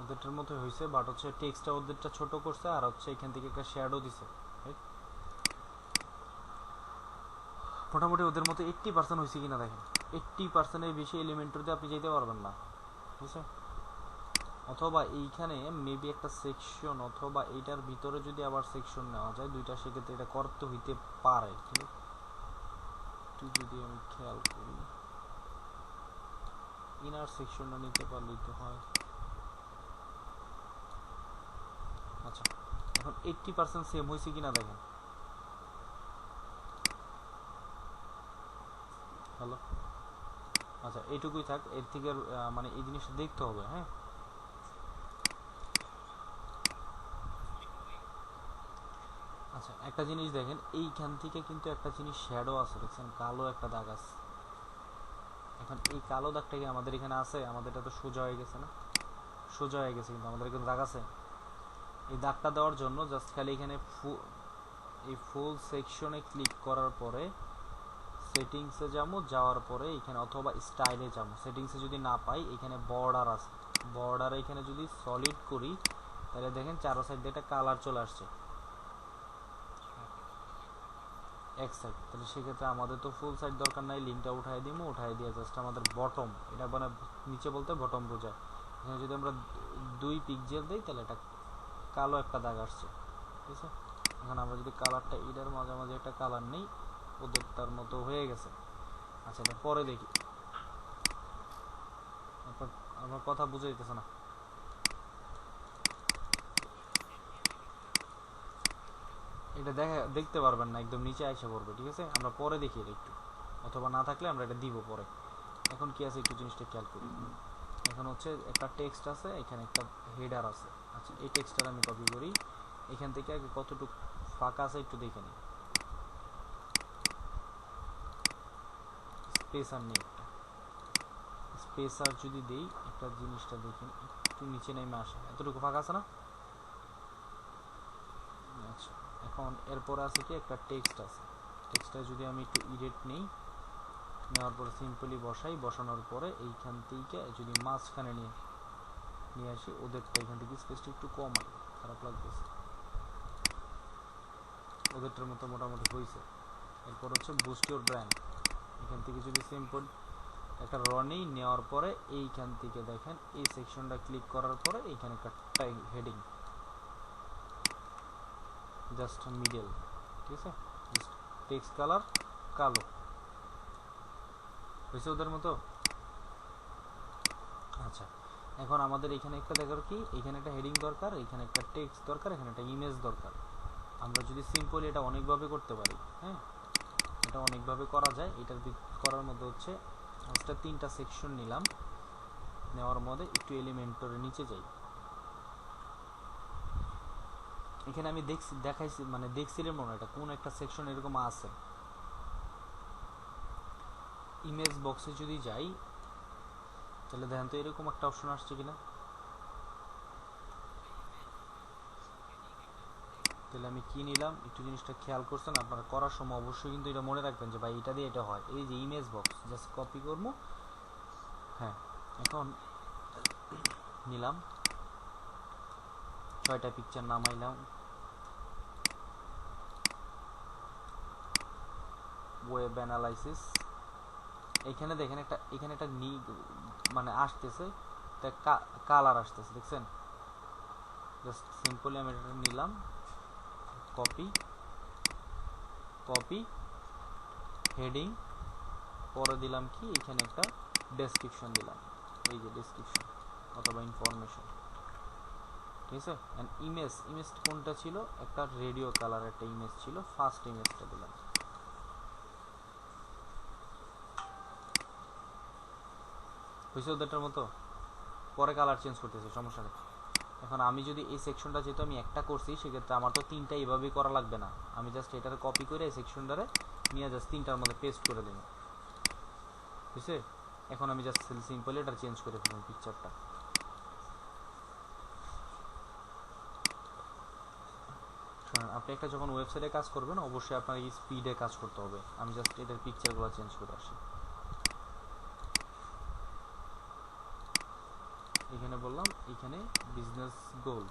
ওদেরটার মতো হয়েছে, বাট হচ্ছে টেক্সটটা ওদেরটা ছোট করছে আর হচ্ছে এখান থেকে একটা শ্যাডো দিছে। মোটামুটি ওদের মতো 80% হয়েছে কিনা দেখেন, 80%-এর বেশি এলিমেন্টর দিয়ে আপনি যেতে পারবেন না, বুঝছেন? অথবা এইখানে মেবি একটা সেকশন অথবা এইটার ভিতরে যদি আবার সেকশন নেওয়া যায় দুইটা, সেক্ষেত্রে এটা করতে হইতে পারে। ঠিক আছে, একটু যদি আমি খেয়াল করি, ইনার সেকশনটা নিতে পারলেই তো হয়। আচ্ছা এখন 80% সেম হয়েছে কিনা দেখেন। হ্যালো, আচ্ছা এইটুকুই থাক, এর থেকে মানে এই জিনিসটা দেখতে হবে। হ্যাঁ, আচ্ছা একটা জিনিস দেখেন, এইখান থেকে কিন্তু একটা জিনিস শ্যাডো আছে, দেখছেন কালো একটা দাগ আছে। এখন এই কালো দাগটা কি আমাদের এখানে আছে? আমাদের এটা তো সোজা হয়ে গেছে না, সোজা হয়ে গেছে, কিন্তু আমাদের এখানে দাগ আছে। এই দাগটা দেওয়ার জন্য জাস্ট খালি এখানে এই ফুল সেকশনে ক্লিক করার পরে সেটিংসে যাবো, যাওয়ার পরে এখানে অথবা স্টাইলে যাবো। সেটিংসে যদি না পাই, এখানে বর্ডার আছে, বর্ডারে এখানে যদি সলিড করি তাহলে দেখেন চারো সাইড দিয়ে একটা কালার চলে আসছে এক সাইড। তাহলে সেক্ষেত্রে আমাদের তো ফুল সাইড দরকার নাই, লিঙ্কটা উঠাই দিব, উঠাই দিয়ে জাস্ট আমাদের বটম, এটা মানে নিচে বলতে বটম বোঝায়। এখানে যদি আমরা 2 পিক্সেল দিই তাহলে এটা কালো একটা দাগ আসছে, ঠিক আছে? এখন আমরা যদি কালারটা এটার মাঝামাঝি একটা কালার নেই, ওদের তার মতো হয়ে গেছে। আচ্ছা এটা পরে দেখি, আপনার আমার কথা বুঝে যেতেছে না। এটা দেখতে পারবেন না, একদম নিচে আইসা পড়বে, ঠিক আছে? আমরা পরে দেখি এটা একটু, অথবা না থাকলে আমরা এটা দিব পরে। এখন কি আছে একটু জিনিসটা খেয়াল করি। এখন হচ্ছে একটা টেক্সট আছে, এখানে একটা হেডার আছে। আচ্ছা এই টেক্সটটা আমি কপি করি, এখান থেকে আগে কতটুকু ফাঁকা আছে একটু দেখে নিই। স্পেসার নেই, একটা স্পেসার যদি দেই একটা জিনিসটা দেখেন, একটু নিচে নেমে আসে, এতটুকু ফাঁকা আছে না? আচ্ছা এখন এরপর আছে কি একটা টেক্সট আছে, টেক্সটটা যদি আমি একটু এডিট নেই, নেওয়ার পরে সিম্পলি বসাই, বসানোর পরে এইখান থেকে যদি মাঝখানে নিয়ে নিয়ে আসি, ওদেরটা এখান থেকে স্পেসটা একটু কমাই, খারাপ লাগতেছে, ওদেরটার মতো মোটামুটি হয়েছে। এরপর হচ্ছে বুস্ট ইউর ব্র্যান্ড, এখান থেকে যদি সিম্পল একটা রনেই নেওয়ার পরে এইখান থেকে দেখেন এই সেকশনটা ক্লিক করার পরে এইখানে একটা হেডিং জাস্ট মিডল, ঠিক আছে? জাস্ট টেক্সট কালার কালো হয়েছে ওদের মতো। আচ্ছা এখন আমাদের এখানে একটা দেখার কি, এখানে একটা হেডিং দরকার, এখানে একটা টেক্সট দরকার, এখানে একটা ইমেজ দরকার। আমরা যদি সিম্পলি এটা অনেকভাবে করতে পারি, হ্যাঁ এটা অনেকভাবে করা যায়। এটার করার মধ্যে হচ্ছে ফার্স্টে 3টা সেকশন নিলাম, নেওয়ার মধ্যে একটু এলিমেন্টরের নিচে যাই। এখানে আমি দেখাইছি মানে দেখছিলাম মনে এটা কোন একটা সেকশন এরকম আছে। ইমেজ বক্সে যদি যাই তাহলে দেখেন তো এরকম একটা অপশন আসছে কিনা। তাহলে আমি কি নিলাম একটু জিনিসটা খেয়াল করছেন আপনারা, করার সময় অবশ্যই কিন্তু এটা মনে রাখবেন যে ভাই এটা দিয়ে এটা হয়। এই যে ইমেজ বক্স জাস্ট কপি করবো, হ্যাঁ এখন নিলাম 6টা পিকচার নামাইলাম, ওয়েব অ্যানালাইসিস, এখানে দেখেন একটা এখানে একটা মানে আসতেছে, কালার আসতেছে, দেখছেন? জাস্ট সিম্পলি আমি এটা নিলাম, কপি কপি হেডিং, পরে দিলাম কি এখানে একটা ডেসক্রিপশন দিলাম, এই যে ডেসক্রিপশন অথবা ইনফরমেশন, ঠিক আছে? এন্ড ইমেজ কোনটা ছিল, একটা রেডিও কালার একটা ইমেজ ছিল, ফার্স্ট ইমেজটা দিলাম। হয়েছে ওদেরটার মতো? পরে কালার চেঞ্জ করতেছে, সমস্যা নেই। এখন আমি যদি এই সেকশনটা যেহেতু আমি একটা করছি, সেক্ষেত্রে আমার তো 3টা এইভাবেই করা লাগবে না, আমি জাস্ট এটারে কপি করে এই সেকশনটারে নিয়ে জাস্ট 3টার মধ্যে পেস্ট করে দেবো, বুঝছে? এখন আমি জাস্ট সিম্পলি এটা চেঞ্জ করে ফেলবো পিকচারটা। আপনি একটা যখন ওয়েবসাইটে কাজ করবেন অবশ্যই আপনার এই স্পিডে কাজ করতে হবে। আমি জাস্ট এটার পিকচারগুলো চেঞ্জ করে আসি। এখানে বললাম এখানে বিজনেস গোল,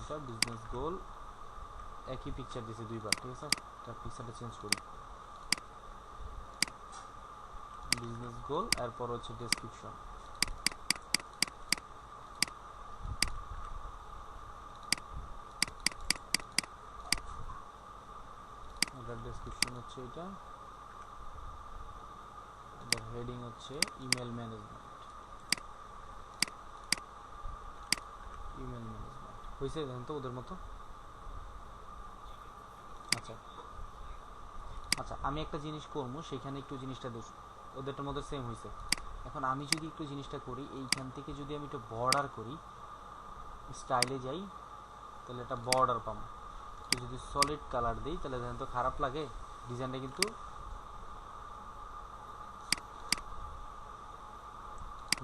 এটা বিজনেস গোল, একই পিকচার দিয়েছে দুইবার, ঠিক আছে। এটা পিকচারটা চেঞ্জ করি, বিজনেস গোল, এরপর হচ্ছে ডেসক্রিপশন। এটার ডেসক্রিপশন হচ্ছে এটা, এটার হেডিং হচ্ছে ইমেল ম্যানেজমেন্ট। ইমেল ম্যানেজমেন্ট হয়েছে, দেখেন তো ওদের মতো। আচ্ছা আচ্ছা, আমি একটা জিনিস করবো, সেখানে একটু জিনিসটা ওদেরটার মধ্যে সেম হয়েছে। এখন আমি যদি একটু জিনিসটা করি, এইখান থেকে যদি আমি একটু বর্ডার করি, স্টাইলে যাই, তাহলে এটা বর্ডার পাবো। তো যদি সলিড কালার দিই তাহলে দেখেন তো খারাপ লাগে ডিজাইনটা, কিন্তু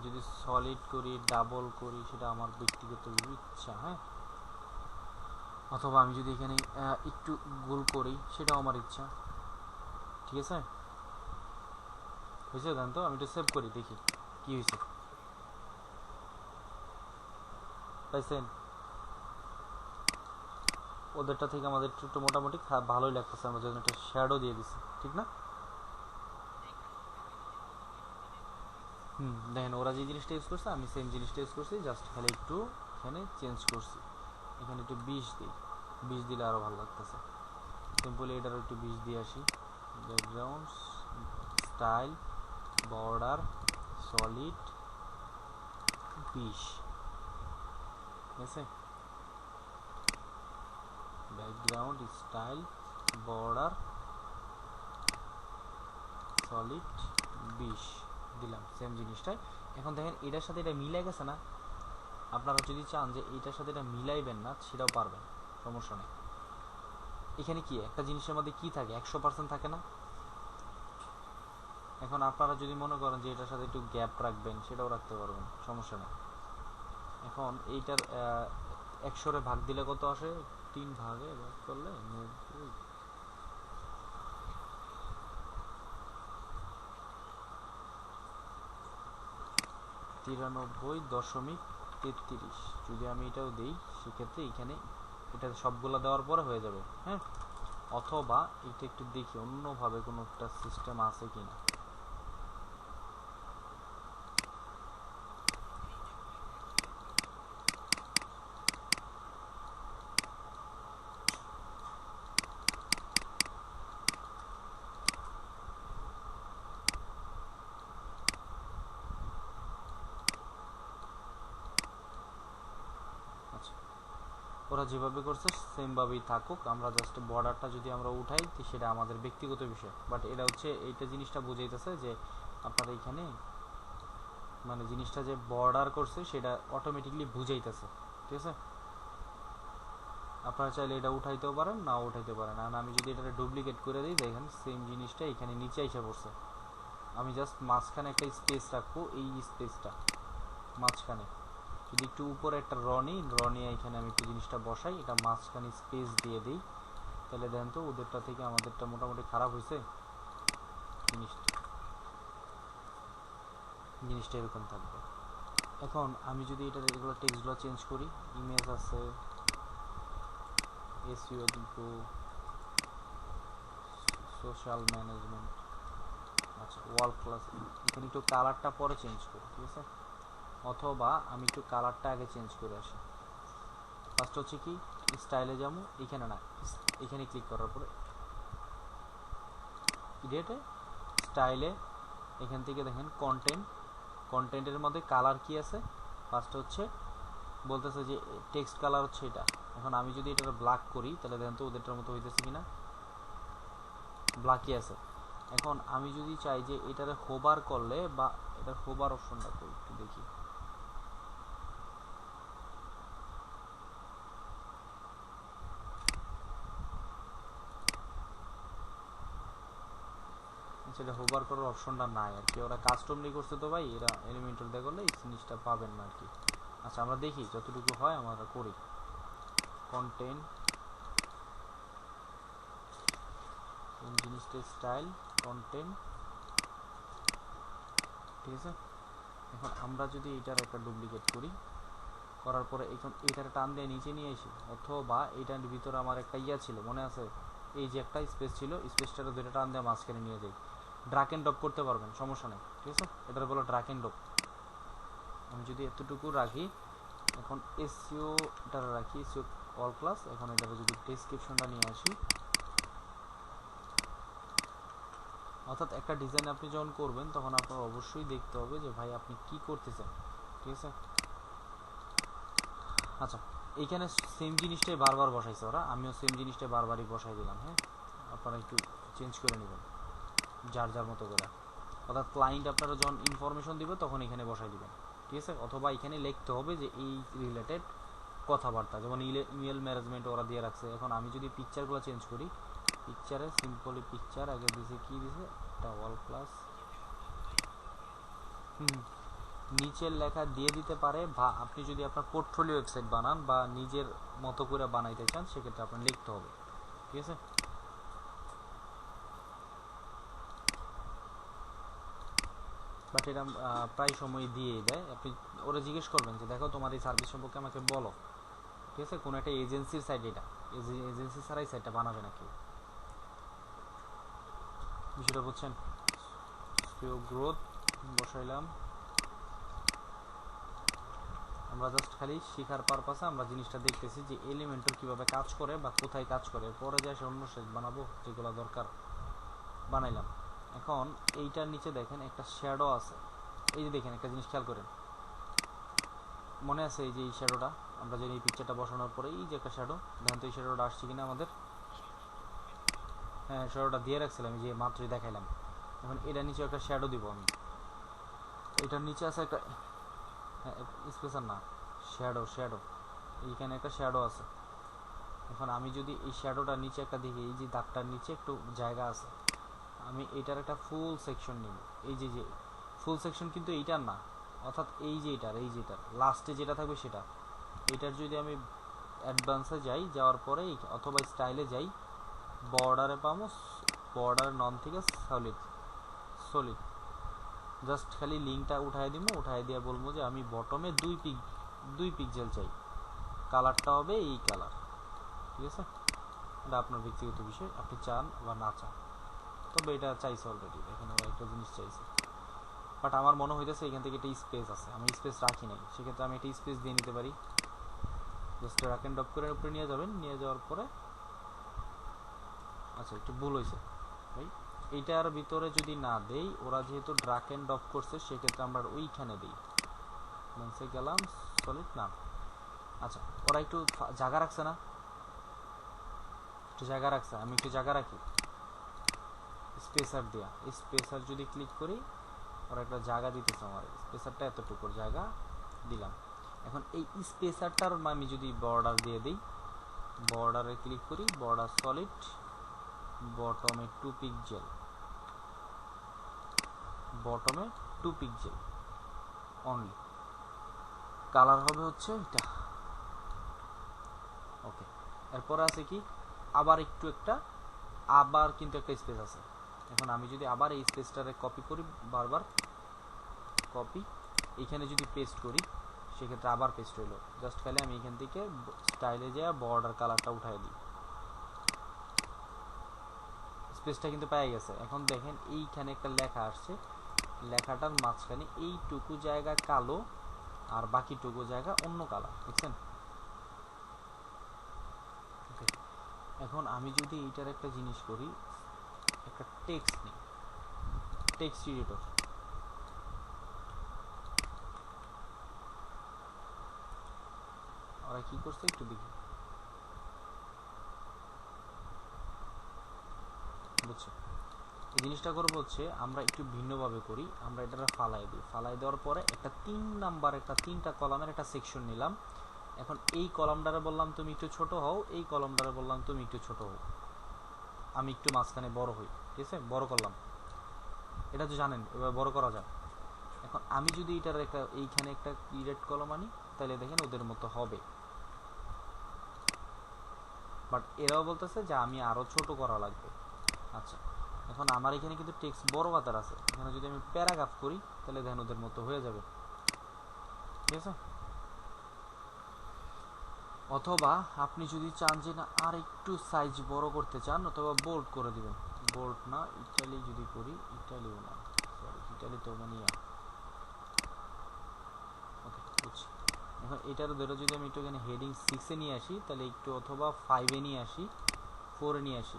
যদি সলিড করি, ডাবল করি, সেটা আমার ব্যক্তিগত ইচ্ছা, হ্যাঁ। অথবা আমি যদি এখানে একটু গোল করি, সেটাও আমার ইচ্ছা, ঠিক আছে। হয়েছে, দেন তো আমি একটু সেভ করি, দেখি কি হয়েছে। পাইছেন? ওদেরটা থেকে আমাদের একটু মোটামুটি ভালোই লাগতেছে, আমরা যখন একটা শ্যাডো দিয়ে দিছি, ঠিক না? দেখেন ওরা যে জিনিসটা ইউজ করছে আমি সেম জিনিসটা ইউজ করছি, জাস্ট খালি একটু এখানে চেঞ্জ করছি। এখানে একটু 20 দিই, 20 দিলে আরও ভালো লাগতেছে। সিম্পলি এটারও একটু 20 দিয়ে আসি। ব্যাকগ্রাউন্ড, স্টাইল, বর্ডার, সলিড, 20, ঠিক আছে। ব্যাকগ্রাউন্ড, স্টাইল, বর্ডার, সলিড, 20 দিলাম, সেম জিনিসটাই। এখন দেখেন এটার সাথে এটা মিলে গেছে না? আপনারা যদি চান যে এটার সাথে এটা মিলাইবেন না, সেটাও পারবেন, সমস্যা নেই। এখানে কি একটা জিনিসের মধ্যে কি থাকে, 100% থাকে না। এখন আপনারা যদি মনে করেন যে এটার সাথে একটু গ্যাপ রাখবেন, সেটাও রাখতে পারবেন, সমস্যা নেই। এখন এইটার 100 ভাগ দিলে কত আসে? 3 ভাগে ভাগ করলে 93.33। যদি আমি এটাও দিই, সেক্ষেত্রে এখানে এটা সবগুলো দেওয়ার পরে হয়ে যাবে, হ্যাঁ। অথবা এটা একটু দেখি অন্যভাবে কোনো একটা সিস্টেম আছে কিনা। আচ্ছা, ওরা যেভাবে করছে সেমভাবেই থাকুক, আমরা জাস্ট বর্ডারটা যদি আমরা উঠাই সেটা আমাদের ব্যক্তিগত বিষয়, বাট এটা হচ্ছে এইটা জিনিসটা বুঝাইতেছে যে আপনার এখানে মানে জিনিসটা যে বর্ডার করছে সেটা অটোমেটিকলি বুঝাইতেছে, ঠিক আছে। আপনারা চাইলে এটা উঠাইতেও পারেন, নাও উঠাইতে পারেন। আর আমি যদি এটা ডুপ্লিকেট করে দিই, দেখেন সেম জিনিসটা এখানে নিচে এসে পড়ছে। আমি জাস্ট মাঝখানে একটা স্পেস রাখবো, এই স্পেসটা মাঝখানে যদি একটু উপরে একটা র নিয়ে এখানে আমি একটু জিনিসটা বসাই, এটা মাঝখানে স্পেস দিয়ে দিই, তাহলে দেন তো ওদেরটা থেকে আমাদেরটা মোটামুটি খারাপ হয়েছে। জিনিসটা এরকম থাকবে। এখন আমি যদি এটা এগুলো টেক্সটগুলো চেঞ্জ করি, ইমেজ আছে, এসইও দিব, সোশ্যাল ম্যানেজমেন্ট, আচ্ছা ওয়ার্ল্ড ক্লাস, এখানে একটু কালারটা পরে চেঞ্জ করি, ঠিক আছে। অথবা আমি একটু কালারটা আগে চেঞ্জ করে আসি। ফার্স্ট হচ্ছে কি, স্টাইলে যাবো, এখানে না, এখানে ক্লিক করার পরে ইডিয়েটে স্টাইলে, এখান থেকে দেখেন কন্টেন্টের মধ্যে কালার কি আছে। ফার্স্ট হচ্ছে বলতেছে যে টেক্সট কালার হচ্ছে এটা। এখন আমি যদি এটা ব্ল্যাক করি, তাহলে দেখেন তো ওদেরটার মতো হইতেছে কিনা, ব্ল্যাকই আছে। এখন আমি যদি চাই যে এটারে হোভার করলে, বা এটার হোভার অপশনটা করি একটু দেখি, সেটা হোভার করার অপশনটা নাই আর কি, ওরা কাস্টমলি করছে তো ভাই, এরা এলিমেন্টর দিয়ে করলে এই জিনিসটা পাবেন না আর কি। আচ্ছা আমরা দেখি যতটুকু হয় আমরা করি। কন্টেন্ট কোন জিনিসটা স্টাইল কন্টেন্ট, ঠিক আছে। এখন আমরা যদি এটার একটা ডুপ্লিকেট করি, করার পরে এখন এটার টান দিয়ে নিচে নিয়ে আসি, অথবা এটার ভিতরে আমার একটা ইয়া ছিল মনে আছে, এই যে একটা স্পেস ছিল, স্পেসটার দুটো টান দিয়ে মাঝখানে নিয়ে যাই, ড্রাগ এন্ড ড্রপ করতে পারবেন, সমস্যা নেই, ঠিক আছে। এটার বলো ড্রাগ এন্ড ড্রপ। আমি যদি এতটুকু রাখি, এখন এসইওটা রাখি, এসইও অল ক্লাস। এখন এটার যদি ডেসক্রিপশনটা নিয়ে আসি, অর্থাৎ একটা ডিজাইন আপনি যখন করবেন তখন আপনার অবশ্যই দেখতে হবে যে ভাই আপনি কি করতেছেন, ঠিক আছে। আচ্ছা এইখানে সেম জিনিসটাই বারবার বসাইছে ওরা, আমিও সেম জিনিসটাই বারবারই বসাই দিলাম। হ্যাঁ, আপনারা একটু চেঞ্জ করে নেবেন যার যার মতো করে, অর্থাৎ ক্লায়েন্ট আপনারা যখন ইনফরমেশন দিবে তখন এখানে বসাই দিবেন, ঠিক আছে। অথবা এখানে লিখতে হবে যে এই রিলেটেড কথাবার্তা, যেমন ইমেল ম্যানেজমেন্ট ওরা দিয়ে রাখছে। এখন আমি যদি পিকচারগুলো চেঞ্জ করি, পিকচারে সিম্পলি পিকচার আগে দিছে, কি দিছে, একটা অল ক্লাস, নিচের লেখা দিয়ে দিতে পারে, বা আপনি যদি আপনার পোর্টফোলিও ওয়েবসাইট বানান বা নিজের মতো করে বানাইতে চান সেক্ষেত্রে আপনার লিখতে হবে, ঠিক আছে। বাট এটা প্রায় সময় দিয়েই দেয়। আপনি ওরা জিজ্ঞেস করবেন যে দেখো তোমার এই সার্ভিস সম্পর্কে আমাকে বলো, ঠিক আছে। কোনো একটা এজেন্সির সাইট, এটা এজেন্সি ছাড়াই সাইটটা বানাবে নাকি, বিষয়টা বুঝছেন। গ্রোথ বসাইলাম, আমরা জাস্ট খালি শেখার পারপাসে আমরা জিনিসটা দেখতেছি যে এলিমেন্টর কিভাবে কাজ করে বা কোথায় কাজ করে, পরে যায় সে অন্য সাইট বানাবো যেগুলো দরকার বানাইলাম। এখন এইটার নিচে দেখেন একটা শ্যাডো আছে, এই যে দেখেন একটা জিনিস খেয়াল করেন, মনে আছে এই যে এই শ্যাডোটা, আমরা যে এই পিকচারটা বসানোর পরে এই যে একটা শ্যাডো, দেখেন তো এই শ্যাডোটা আসছে কিনা আমাদের। হ্যাঁ শ্যাডোটা দিয়ে রাখছিলাম, আমি যে মাত্রই দেখাইলাম। এখন এটার নিচে একটা শ্যাডো দিব আমি, এটার নিচে আছে একটা, হ্যাঁ স্পেশাল না, শ্যাডো শ্যাডো, এইখানে একটা শ্যাডো আছে। এখন আমি যদি এই শ্যাডোটার নিচে একটা দেখি, এই যে দাগটার নিচে একটু জায়গা আছে, আমি এটার একটা ফুল সেকশন নিব। এই যে যে ফুল সেকশন কিন্তু এইটার না, অর্থাৎ এই যে এটার, এই যে এটার লাস্টে যেটা থাকবে সেটা, এটার যদি আমি অ্যাডভান্সে যাই, যাওয়ার পরে অথবা স্টাইলে যাই, বর্ডারে পাবো, বর্ডার নন থেকে সলিড, সলিড জাস্ট খালি লিঙ্কটা উঠাই দিব, উঠাই দিয়ে বলবো যে আমি বটমে 2 পিক্সেল চাই, কালারটা হবে এই কালার, ঠিক আছে। এটা আপনার ব্যক্তিগত বিষয়, আপনি চান বা না চান, তবে এটা চাইছে অলরেডি, এখানে ওরা একটা জিনিস চাইছে। বাট আমার মনে হইতেছে এখান থেকে একটা স্পেস আছে, আমি স্পেস রাখি নাই, সেক্ষেত্রে আমি একটা স্পেস দিয়ে নিতে পারি। জাস্ট ড্র্যাগ এন্ড ড্রপ করে উপরে নিয়ে যাবেন, নিয়ে যাওয়ার পরে, আচ্ছা একটু ভুল হয়েছে ভাই, এইটার ভিতরে যদি না দেই, ওরা যেহেতু ড্র্যাগ এন্ড ড্রপ করছে সেক্ষেত্রে আমরা ওইখানে দিই, লেন্সে গেলাম, সলিড না, আচ্ছা ওরা একটু জায়গা রাখছে না, একটু জায়গা রাখছে, আমি একটু জায়গা রাখি স্পেসার দিয়া, স্পেসার যদি ক্লিক করি ওরা একটা জায়গা দিতেছে, আমার স্পেসারটা এতটুকুর জায়গা দিলাম। এখন এই স্পেসারটার আমি যদি বর্ডার দিয়ে দিই, বর্ডারে ক্লিক করি, বর্ডার সলিড, বটমে 2 পিক্সেল, বটমে 2 পিক্সেল অনলি, কালার হবে হচ্ছে এটা, ওকে। এরপরে আছে কি, আবার একটু একটা, আবার কিন্তু একটা স্পেস আছে। এখন আমি যদি আবার এই স্পেসটারে কপি করি, বারবার কপি, এখানে যদি পেস্ট করি সেক্ষেত্রে আবার পেস্ট হইলো, জাস্ট খালি আমি এখান থেকে স্টাইলে যাই, বর্ডার কালারটা উঠাই দিই, স্পেসটা কিন্তু পেয়ে গেছে। এখন দেখেন এইখানে একটা লেখা আসছে, লেখাটার মাঝখানে এইটুকু জায়গা কালো আর বাকিটুকু জায়গা অন্য কালার, দেখছেন। এখন আমি যদি এইটার একটা জিনিস করি, একটা টেক্সট নিই, টেক্সট এডিটর, ওরা কি করছে একটু দেখি, বুঝছো। এই জিনিসটা করবো হচ্ছে আমরা একটু ভিন্নভাবে করি, আমরা এটা ফালাই দিই, ফালাই দেওয়ার পরে একটা 3 নাম্বার, একটা 3টা কলামের একটা সেকশন নিলাম। এখন এই কলামটারে বললাম তুমি একটু ছোট হও, এই কলামটারে বললাম তুমি একটু ছোট হও, আমি একটু মাঝখানে বড় হই, ঠিক আছে, বড় করলাম, এটা তো জানেন এবার বড় করা যায়। এখন আমি যদি এটার একটা এইখানে একটা ক্রিয়েট কলাম আনি, তাহলে দেখেন ওদের মতো হবে। বাট এরাও বলতেছে যে আমি আরো ছোট করা লাগবে। আচ্ছা, এখন আমার এখানে কিন্তু টেক্সট বড় হাতের আছে, এখানে যদি আমি প্যারাগ্রাফ করি তাহলে দেখেন ওদের মতো হয়ে যাবে, ঠিক আছে। অথবা আপনি যদি চান যে না আর একটু সাইজ বড় করতে চান, অথবা বোল্ড করে দিবেন। বোল্ড না, ইটালি যদি করি, ইটালিও না, সরি ইটালি তো মানে ওকে বুঝছি। এখন এটার ধরে যদি আমি একটু এখানে হেডিং 6-এ নিয়ে আসি, তাহলে একটু অথবা 5-এ নিয়ে আসি, 4-এ নিয়ে আসি,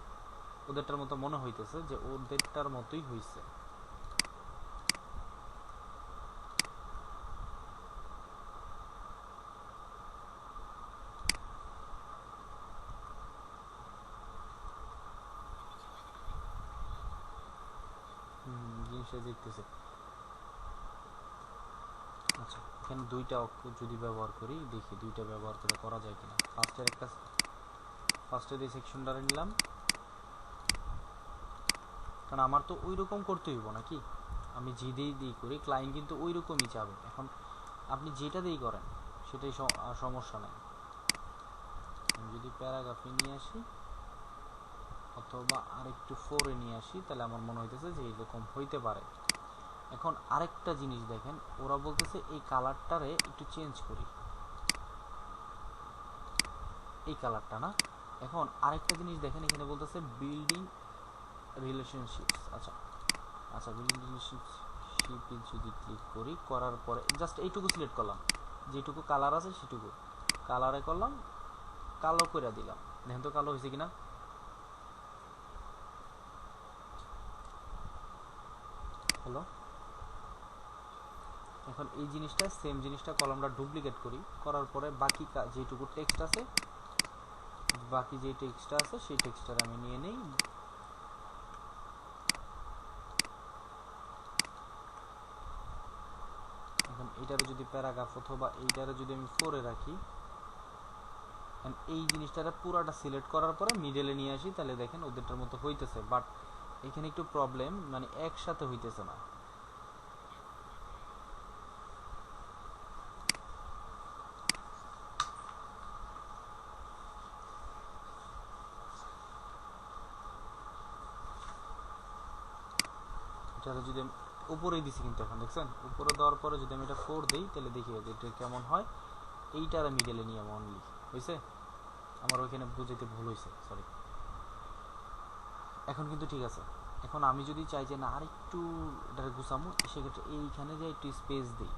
ওদেরটার মতো মনে হইতেছে যে ওদেরটার মতোই হইছে। জিনিসটা দেখতেছে। আচ্ছা, এখানে দুইটা অক্ষর যদি ব্যবহার করি, দেখি দুইটা ব্যবহার করে করা যায় কিনা। ফার্স্টের এই সেকশনটা নিলাম, কারণ আমার তো ওই রকম করতে হইব নাকি, আমি যে দিই করি ক্লায়েন্ট কিন্তু ওই রকমই চাবে। এখন আপনি যেটা দিয়েই করেন সেটাই সমস্যা নাই। আমি যদি প্যারাগ্রাফে নিয়ে আসি অথবা আরেকটু 4-এ নিয়ে আসি, তাহলে আমার মনে হইতেছে যে এরকম হইতে পারে। এখন আরেকটা জিনিস দেখেন, ওরা বলতেছে এই কালারটারে একটু চেঞ্জ করি, এই কালারটা না। এখন আরেকটা জিনিস দেখেন, এখানে বলতেছে বিল্ডিং রিলেশনশিপস। আচ্ছা বিল্ডিং রিলেশনশিপে যদি ক্লিক করি, করার পরে জাস্ট এইটুকু সিলেক্ট করলাম, যেটুকু কালার আছে সেটুকু কালারে করলাম, কালো করে দিলাম, দেখেন তো কালো হয়েছে কিনা। হ্যালো, এখন এই জিনিসটা সেম জিনিসটা কলমটা ডুপ্লিকেট করি, করার পরে বাকি যেটুকু টেক্সট আছে, বাকি যে টেক্সটটা আছে সেই টেক্সটটা আমি নিয়ে নেই। এখন এইটারে যদি প্যারাগ্রাফ অথবা এইটারে যদি আমি 4-এ রাখি, এই জিনিসটারে পুরাটা সিলেক্ট করার পরে মিডলে নিয়ে আসি, তাহলে দেখেন ওদেরটার মতো হইতেছে। বাট এখানে একটু প্রবলেম, মানে একসাথে হইতেছে না। এটারে যদি আমি উপরেই দিছি, কিন্তু এখন দেখছেন উপরে দেওয়ার পরে যদি আমি এটা 4 দিই, তাহলে দেখি এটা কেমন হয়। এইটারে মিডলে নিয়ে অনলি হয়েছে, আমার ওইখানে বুঝাইতে ভুল হয়েছে, সরি। এখন কিন্তু ঠিক আছে। এখন আমি যদি চাই যে না আরেকটু এটারে গুছামো, সেক্ষেত্রে এইখানে যে একটু স্পেস দিই,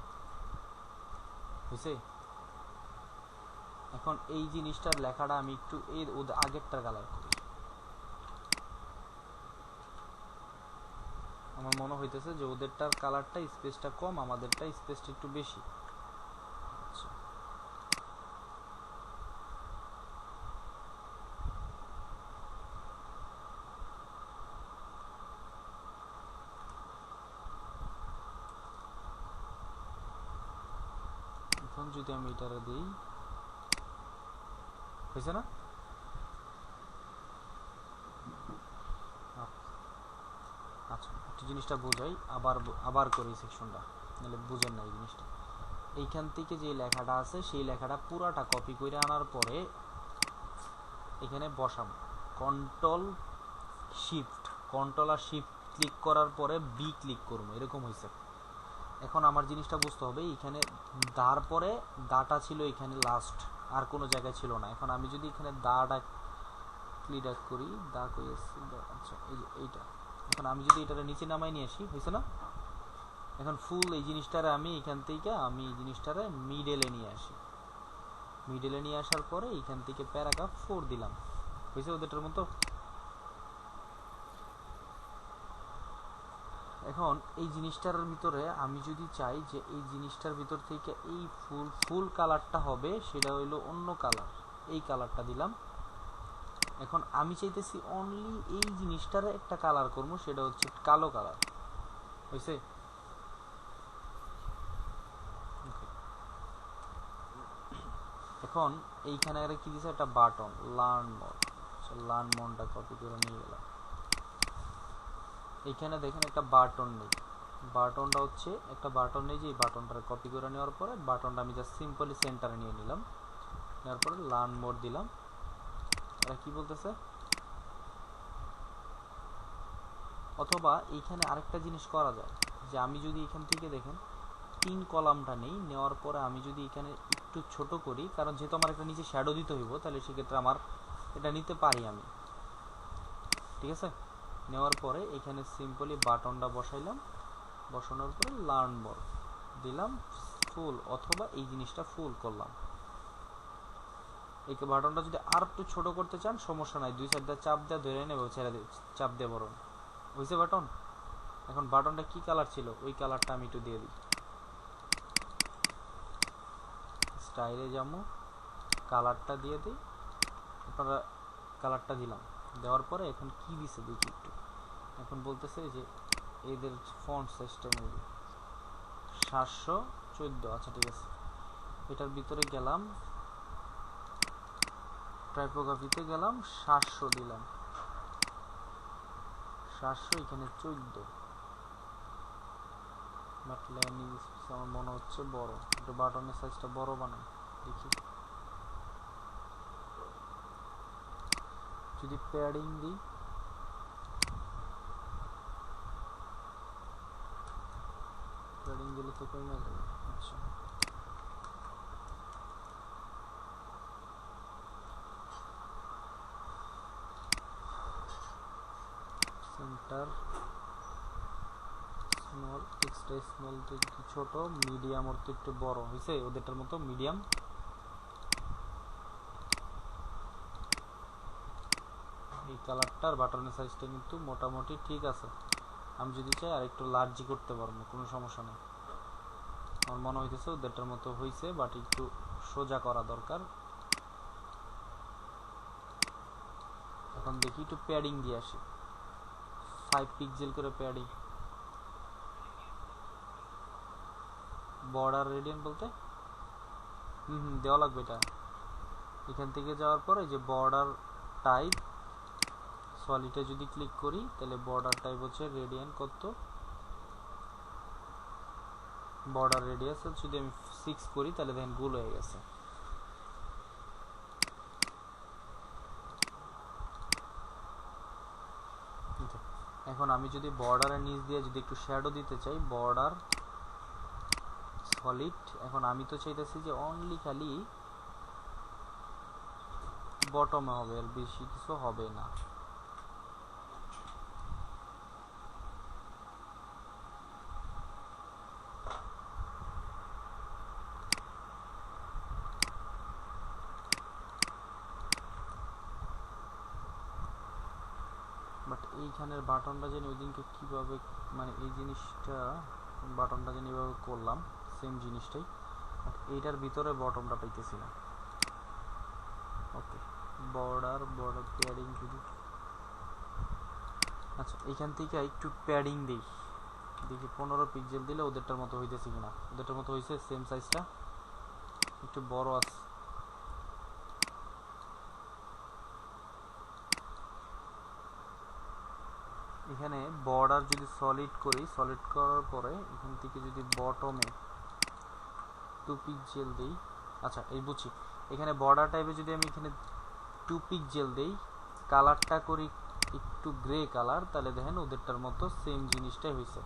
হয়েছে। এখন এই জিনিসটার লেখাটা আমি একটু এর আগেরটার কালার করি, আমার মনে হইতেছে যে ওদেরটার কালারটা স্পেসটা কম, আমাদেরটা স্পেসটা একটু বেশি। আচ্ছা, এখন যদি আমি এটারে দিই, হয়েছে না। আচ্ছা, একটু জিনিসটা বোঝাই, আবার করি সেকশনটা, নাহলে বুঝেন না এই জিনিসটা। এইখান থেকে যে লেখাটা আছে সেই লেখাটা পুরাটা কপি করে আনার পরে এখানে বসাম, কন্ট্রোল আর শিফট ক্লিক করার পরে বি ক্লিক করবো, এরকম হয়েছে। এখন আমার জিনিসটা বুঝতে হবে, এখানে দার পরে দাটা ছিল এখানে লাস্ট, আর কোনো জায়গায় ছিল না। এখন আমি যদি এখানে দাটা ক্লিক করি, দা কই আছে, আচ্ছা এই যে এইটা। এখন আমি যদি এটার নিচে নামাই নিয়ে আসি, হয়েছে না। এখন ফুল এই জিনিসটারে আমি এখান থেকে এই জিনিসটারে মিডলে নিয়ে আসি, মিডলে নিয়ে আসার পরে এখান থেকে প্যারাগ্রাফ 4 দিলাম, হয়েছে ওদেরটার মতো। এখন এই জিনিসটার ভিতরে আমি যদি চাই যে এই জিনিসটার ভিতর থেকে এই ফুল কালারটা হবে, সেটা হইলো অন্য কালার, এই কালারটা দিলাম। এখন আমি চাইতেছি অনলি এই জিনিসটার একটা কালার করবো, সেটা হচ্ছে কালো কালার, হয়েছে। এখন এইখানে কি দিছে, একটা বাটন লার্ন মোডটা কপি করে নিয়ে গেলাম। এইখানে দেখেন একটা বাটন নেই, বাটনটা হচ্ছে একটা বাটন, নেই যে বাটনটা কপি করে নেওয়ার পরে বাটনটা আমি জাস্ট সিম্পলি সেন্টারে নিয়ে নিলাম, নেওয়ার পরে লার্ন মোড দিলাম। এরা কি বলতেছে, অথবা এইখানে আরেকটা জিনিস করা যায় যে আমি যদি এখান থেকে দেখেন 3 কলামটা নেই, নেওয়ার পরে আমি যদি এখানে একটু ছোট করি, কারণ যেহেতু আমার একটা নিচে শ্যাডো দিতে হইব, তাহলে সেক্ষেত্রে আমার এটা নিতে পারি আমি, ঠিক আছে। নেওয়ার পরে এখানে সিম্পলি বাটনটা বসাইলাম, বসানোর পরে লার্ন মোড দিলাম ফুল, অথবা এই জিনিসটা ফুল করলাম। এই বাটনটা যদি আর একটু ছোট করতে চান সমস্যা নাই, দুই সাইড দিয়ে চাপ দিয়ে ধরে নেব, ছেড়ে দিয়ে চাপ দিয়ে বরং হয়েছে বাটন। এখন বাটনটা কি কালার ছিল ওই কালারটা আমি একটু দিয়ে দিই, স্টাইলে যাবো, কালারটা দিয়ে দিই, আপনারা কালারটা দিলাম, দেওয়ার পরে এখন কি দিছে দেখি একটু, এখন বলতেছে যে এদের ফন্ট সাইজটা মেবি 714, আচ্ছা ঠিক আছে। এটার ভিতরে গেলাম, টাইপোগ্রাফিতে গেলাম, 700 দিলাম, 700, এখানে 14, বাট ল্যান্ডিং স্পেস আমার মনে হচ্ছে বড়, একটু বাটনের সাইজটা বড় বানাই দেখি। যদি প্যাডিং দিই, প্যাডিং দিলে তো কমে যাবে। আচ্ছা সেন্টার স্মল, এক্সট্রা স্মল তো একটু ছোট, মিডিয়াম ওর তো একটু বড় হয়েছে ওদেরটার মতো, মিডিয়াম। এই কালারটার বাটনের সাইজটা কিন্তু মোটামুটি ঠিক আছে, আমি যদি চাই আর একটু লার্জি করতে পারবো, কোনো সমস্যা নেই। আমার মনে হইতেছে ওদেরটার মতো হয়েছে, বাট একটু সোজা করা দরকার। এখন দেখি একটু প্যাডিং দিয়ে আসি, 5 পিক্সেল করে প্যাডিং। বর্ডার রেডিয়ান বলতে দেওয়া লাগবে এটা। এখান থেকে যাওয়ার পরে যে বর্ডার টাইপ সলিডে যদি ক্লিক করি, তাহলে বর্ডার টাইপ হচ্ছে রেডিয়ান কত, বর্ডার রেডিয়াস যদি আমি 6 করি তাহলে দেখেন গোল হয়ে গেছে। এখন আমি যদি বর্ডারের নিচ দিয়ে যদি একটু শ্যাডো দিতে চাই, বর্ডার সলিড, এখন আমি তো চাইতেছি যে অনলি খালি বটমে হবে, আর বেশি কিছু হবে না। বাট এইখানের বাটনটা যেন ওই দিনকে কীভাবে, মানে এই জিনিসটা বাটনটা যেন এইভাবে করলাম সেম জিনিসটাই, বাট এইটার ভিতরে বটমটা পাইতেছি না। ওকে, বর্ডার প্যাডিং যদি, আচ্ছা এইখান থেকে একটু প্যাডিং দিই, দেখি 15 পিক্সেল দিলে ওদেরটার মতো হইতেছে কিনা। ওদেরটার মতো হয়েছে, সেম সাইজটা একটু বড় আছে। এখানে বর্ডার যদি সলিড করি, সলিড করার পরে এখান থেকে যদি বটমে 2 পিক্সেল দিই, আচ্ছা এই বুঝছি, এখানে বর্ডার টাইপে যদি আমি এখানে 2 পিক্সেল দেই, কালারটা করি একটু গ্রে কালার, তাহলে দেখেন ওদেরটার মতো সেম জিনিসটাই হয়েছে।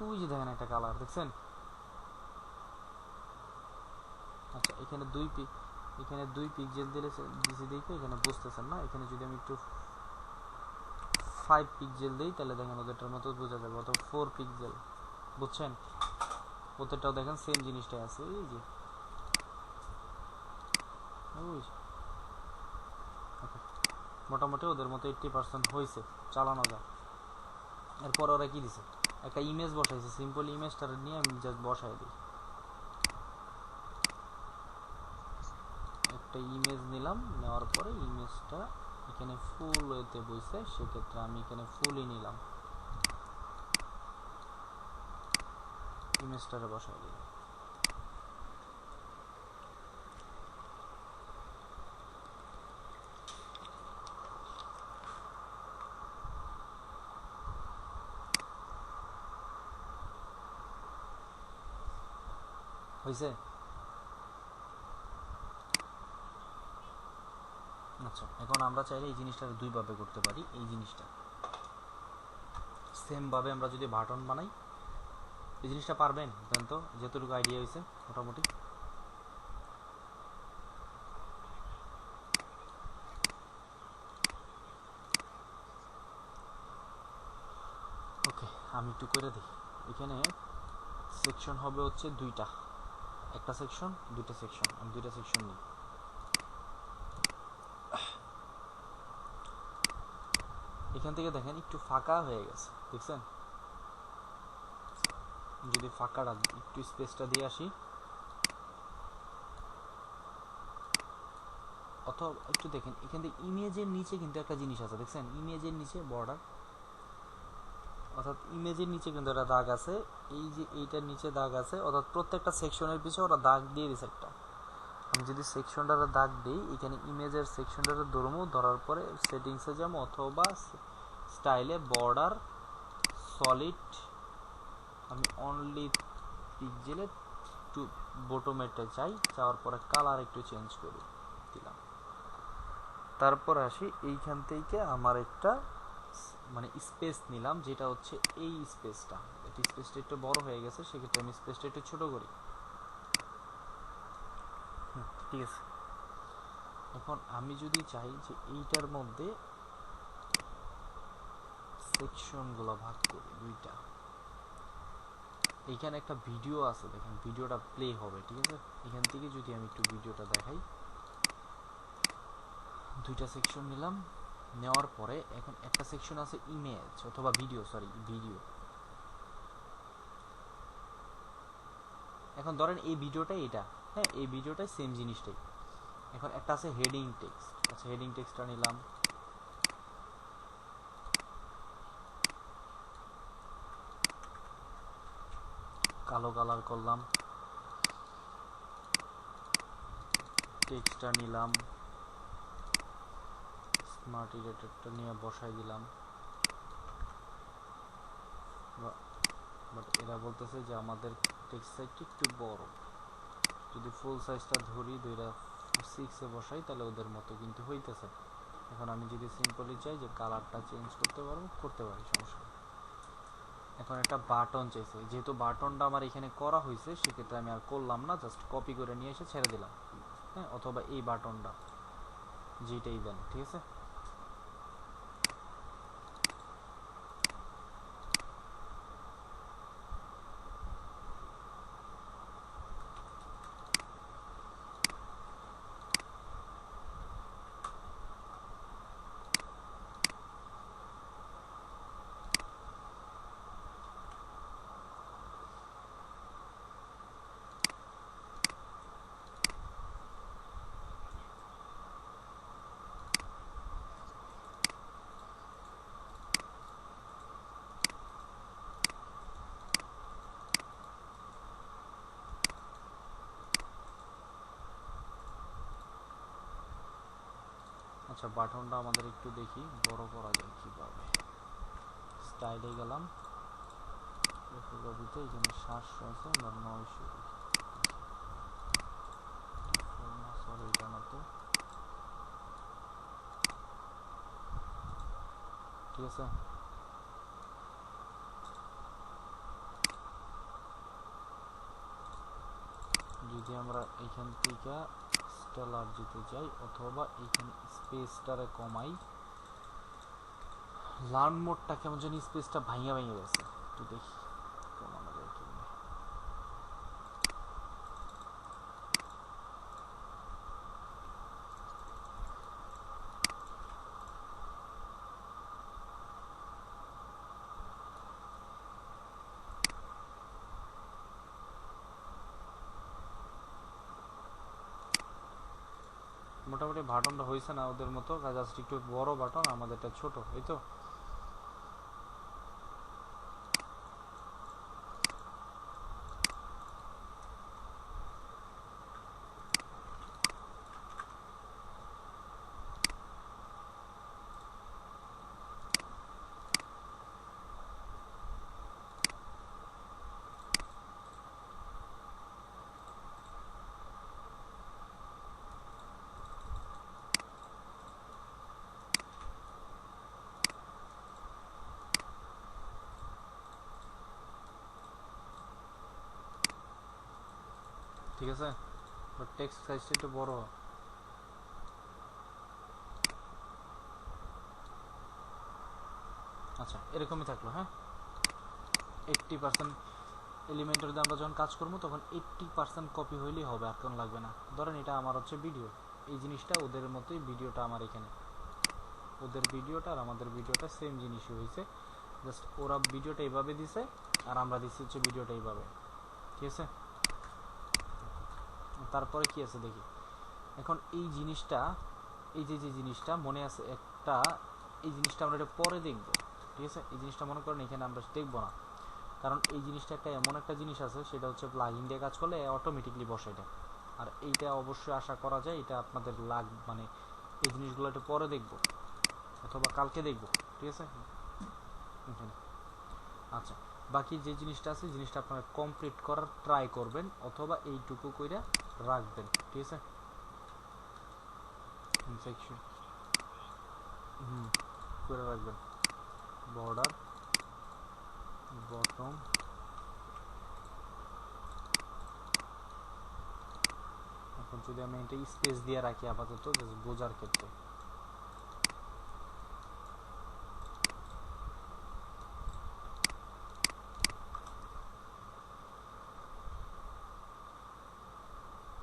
ওই যে দেখেন একটা কালার দেখছেন। আচ্ছা এখানে এখানে 2 পিক্সেল দিলে দিছি দেখে এখানে বুঝতেছেন না, এখানে যদি আমি একটু 5 পিক্সেল দিই তাহলে দেখেন ওদেরটার মতো বোঝা যাবে, অথবা 4 পিক্সেল, বুঝছেন। ওদেরটাও দেখেন সেম জিনিসটাই আছে, এই যে ওই মোটামুটি ওদের মতো 80% হয়েছে, চালানো যায়। এরপর ওরা কি দিছে, একটা ইমেজ বসাইছে, সিম্পল ইমেজটা নিয়ে আমি জাস্ট বসাই দিই, একটা ইমেজ নিলাম, নেওয়ার পরে ইমেজটা এখানে ফুল ওয়েতে বইছে, সেক্ষেত্রে আমি এখানে ফুলই নিলাম, ইমেজটারে বসাই দিলাম। হয়েছে? আচ্ছা, এখন আমরা চাইলে এই জিনিসটা দুইভাবে করতে পারি। এই জিনিসটা সেম ভাবে আমরা যদি বাটন বানাই, এই জিনিসটা পারবেন জান তো, যতটুকু আইডিয়া হয়েছে মোটামুটি? ওকে, আমি একটু করে দিই। এখানে সেকশন হবে হচ্ছে দুইটা, একটা সেকশন দুইটা সেকশন, আমি দুইটা সেকশন নিই। এখান থেকে দেখেন একটু ফাঁকা হয়ে গেছে, দেখছেন? যদি ফাঁকাটা একটু স্পেসটা দিয়ে আসি, অথবা একটু দেখেন এখান থেকে ইমেজের নিচে কিন্তু একটা জিনিস আছে, দেখছেন? ইমেজের নিচে বর্ডার, অর্থাৎ ইমেজের নিচে কিন্তু একটা দাগ আছে, এই যে এইটার নিচে দাগ আছে, অর্থাৎ প্রত্যেকটা সেকশনের পিছনে ওরা দাগ দিয়ে দিছে একটা। আমি যদি সেকশনটার দাগ দিই, এখানে ইমেজের সেকশনটার ধরবো, ধরার পরে সেটিংসে যাবো, অথবা স্টাইলে বর্ডার সলিড, আমি অনলি পিক্সেলে টু বটমেটে চাই, যাওয়ার পরে কালার একটু চেঞ্জ করে দিলাম। তারপর আসি এইখান থেকে আমার একটা মানে স্পেস নিলাম, যেটা হচ্ছে এই স্পেসটা, এটা স্পেসটা একটু বড় হয়ে গেছে, সেক্ষেত্রে আমি স্পেসটা একটু ছোট করি। ঠিক আছে, এখন আমি যদি চাই যে এইটার মধ্যে সেকশনগুলো ভাগ করি দুইটা, এইখানে একটা ভিডিও আছে, দেখেন ভিডিওটা প্লে হবে, ঠিক আছে? এখান থেকে যদি আমি একটু ভিডিওটা দেখাই, দুইটা সেকশন নিলাম, নেওয়ার পরে এখন একটা সেকশন আছে ইমেজ অথবা ভিডিও, সরি ভিডিও। এখন ধরেন এই ভিডিওটাই এটা, হ্যাঁ এই ভিডিওটাই সেম জিনিসটাই। এখন একটা আছে হেডিং টেক্সট, আচ্ছা হেডিং টেক্সটটা নিলাম, কালো কালার করলাম, টেক্সটটা নিলাম, স্মার্ট ইরেটারটা নিয়ে বসাই দিলাম। বাট এরা বলতেছে যে আমাদের টেক্সট সাইজটা একটু বড়, যদি ফুল সাইজটা ধরি, 2.6 বসাই, তাহলে ওদের মতো কিন্তু হইতেছে। এখন আমি যদি সিম্পলি চাই যে কালারটা চেঞ্জ করতে পারবো, করতে পারি, সমস্যা নেই। এখন একটা বাটন চাইছে, যেহেতু বাটনটা আমার এখানে করা হয়েছে, সেক্ষেত্রে আমি আর করলাম না, জাস্ট কপি করে নিয়ে এসে ছেড়ে দিলাম, হ্যাঁ? অথবা এই বাটনটা যেটাই দেন, ঠিক আছে? আচ্ছা, বাটনটা আমাদের একটু দেখি বড় করা যায় কিভাবে। স্টাইলে গেলাম, ফটোগ্রাফিতে এখানে 700 আছে, আমরা 900, সরি এটা না তো, ঠিক আছে? যদি আমরা এখান থেকে স্টেলার যেতে চাই, অথবা এখানে স্পেসটারে কমাই, লার্ন মোডটা কেমন জানি স্পেসটা ভাঙিয়া ভাঙিয়ে গেছে, একটু দেখি কমানো যায় কি। মোটামুটি বাটনটা হয়েছে না ওদের মতো, জাস্ট একটু বড় বাটন, আমাদেরটা ছোট, এই তো। ঠিক আছে, বাট টেক্সট সাইজটা একটু বড়। আচ্ছা এরকমই থাকলো। হ্যাঁ 80% এলিমেন্টের দিয়ে আমরা যখন কাজ করবো তখন 80% কপি হইলেই হবে, আর কোনো লাগবে না। ধরেন এটা আমার হচ্ছে ভিডিও, এই জিনিসটা ওদের মতোই, ভিডিওটা আমার এখানে, ওদের ভিডিওটা আর আমাদের ভিডিওটা সেম জিনিসই হয়েছে, জাস্ট ওরা ভিডিওটা এইভাবে দিছে আর আমরা দিচ্ছি হচ্ছে ভিডিওটা এইভাবে। ঠিক আছে, তারপরে কি আছে দেখি। এখন এই জিনিসটা, এই যে যে জিনিসটা মনে আছে একটা, এই জিনিসটা আমরা এটা পরে দেখবো। ঠিক আছে, এই জিনিসটা মনে করেন এখানে আমরা দেখবো না, কারণ এই জিনিসটা একটা এমন একটা জিনিস আছে, সেটা হচ্ছে প্লাগইন দিয়ে কাজ করলে অটোমেটিকলি বসে এটা। আর এইটা অবশ্যই আশা করা যায় এটা আপনাদের মানে এই জিনিসগুলো একটু পরে দেখবো অথবা কালকে দেখবো। ঠিক আছে, আচ্ছা বাকি যে জিনিসটা আছে জিনিসটা আপনারা কমপ্লিট করার ট্রাই করবেন অথবা এইটুকু কইরা রাখবেন। ঠিক আছে, ইনফেকশন করে রাখবেন, বর্ডার, বটম, এখন যদি আমি এটা স্পেস দিয়ে রাখি আপাতত বোঝার ক্ষেত্রে,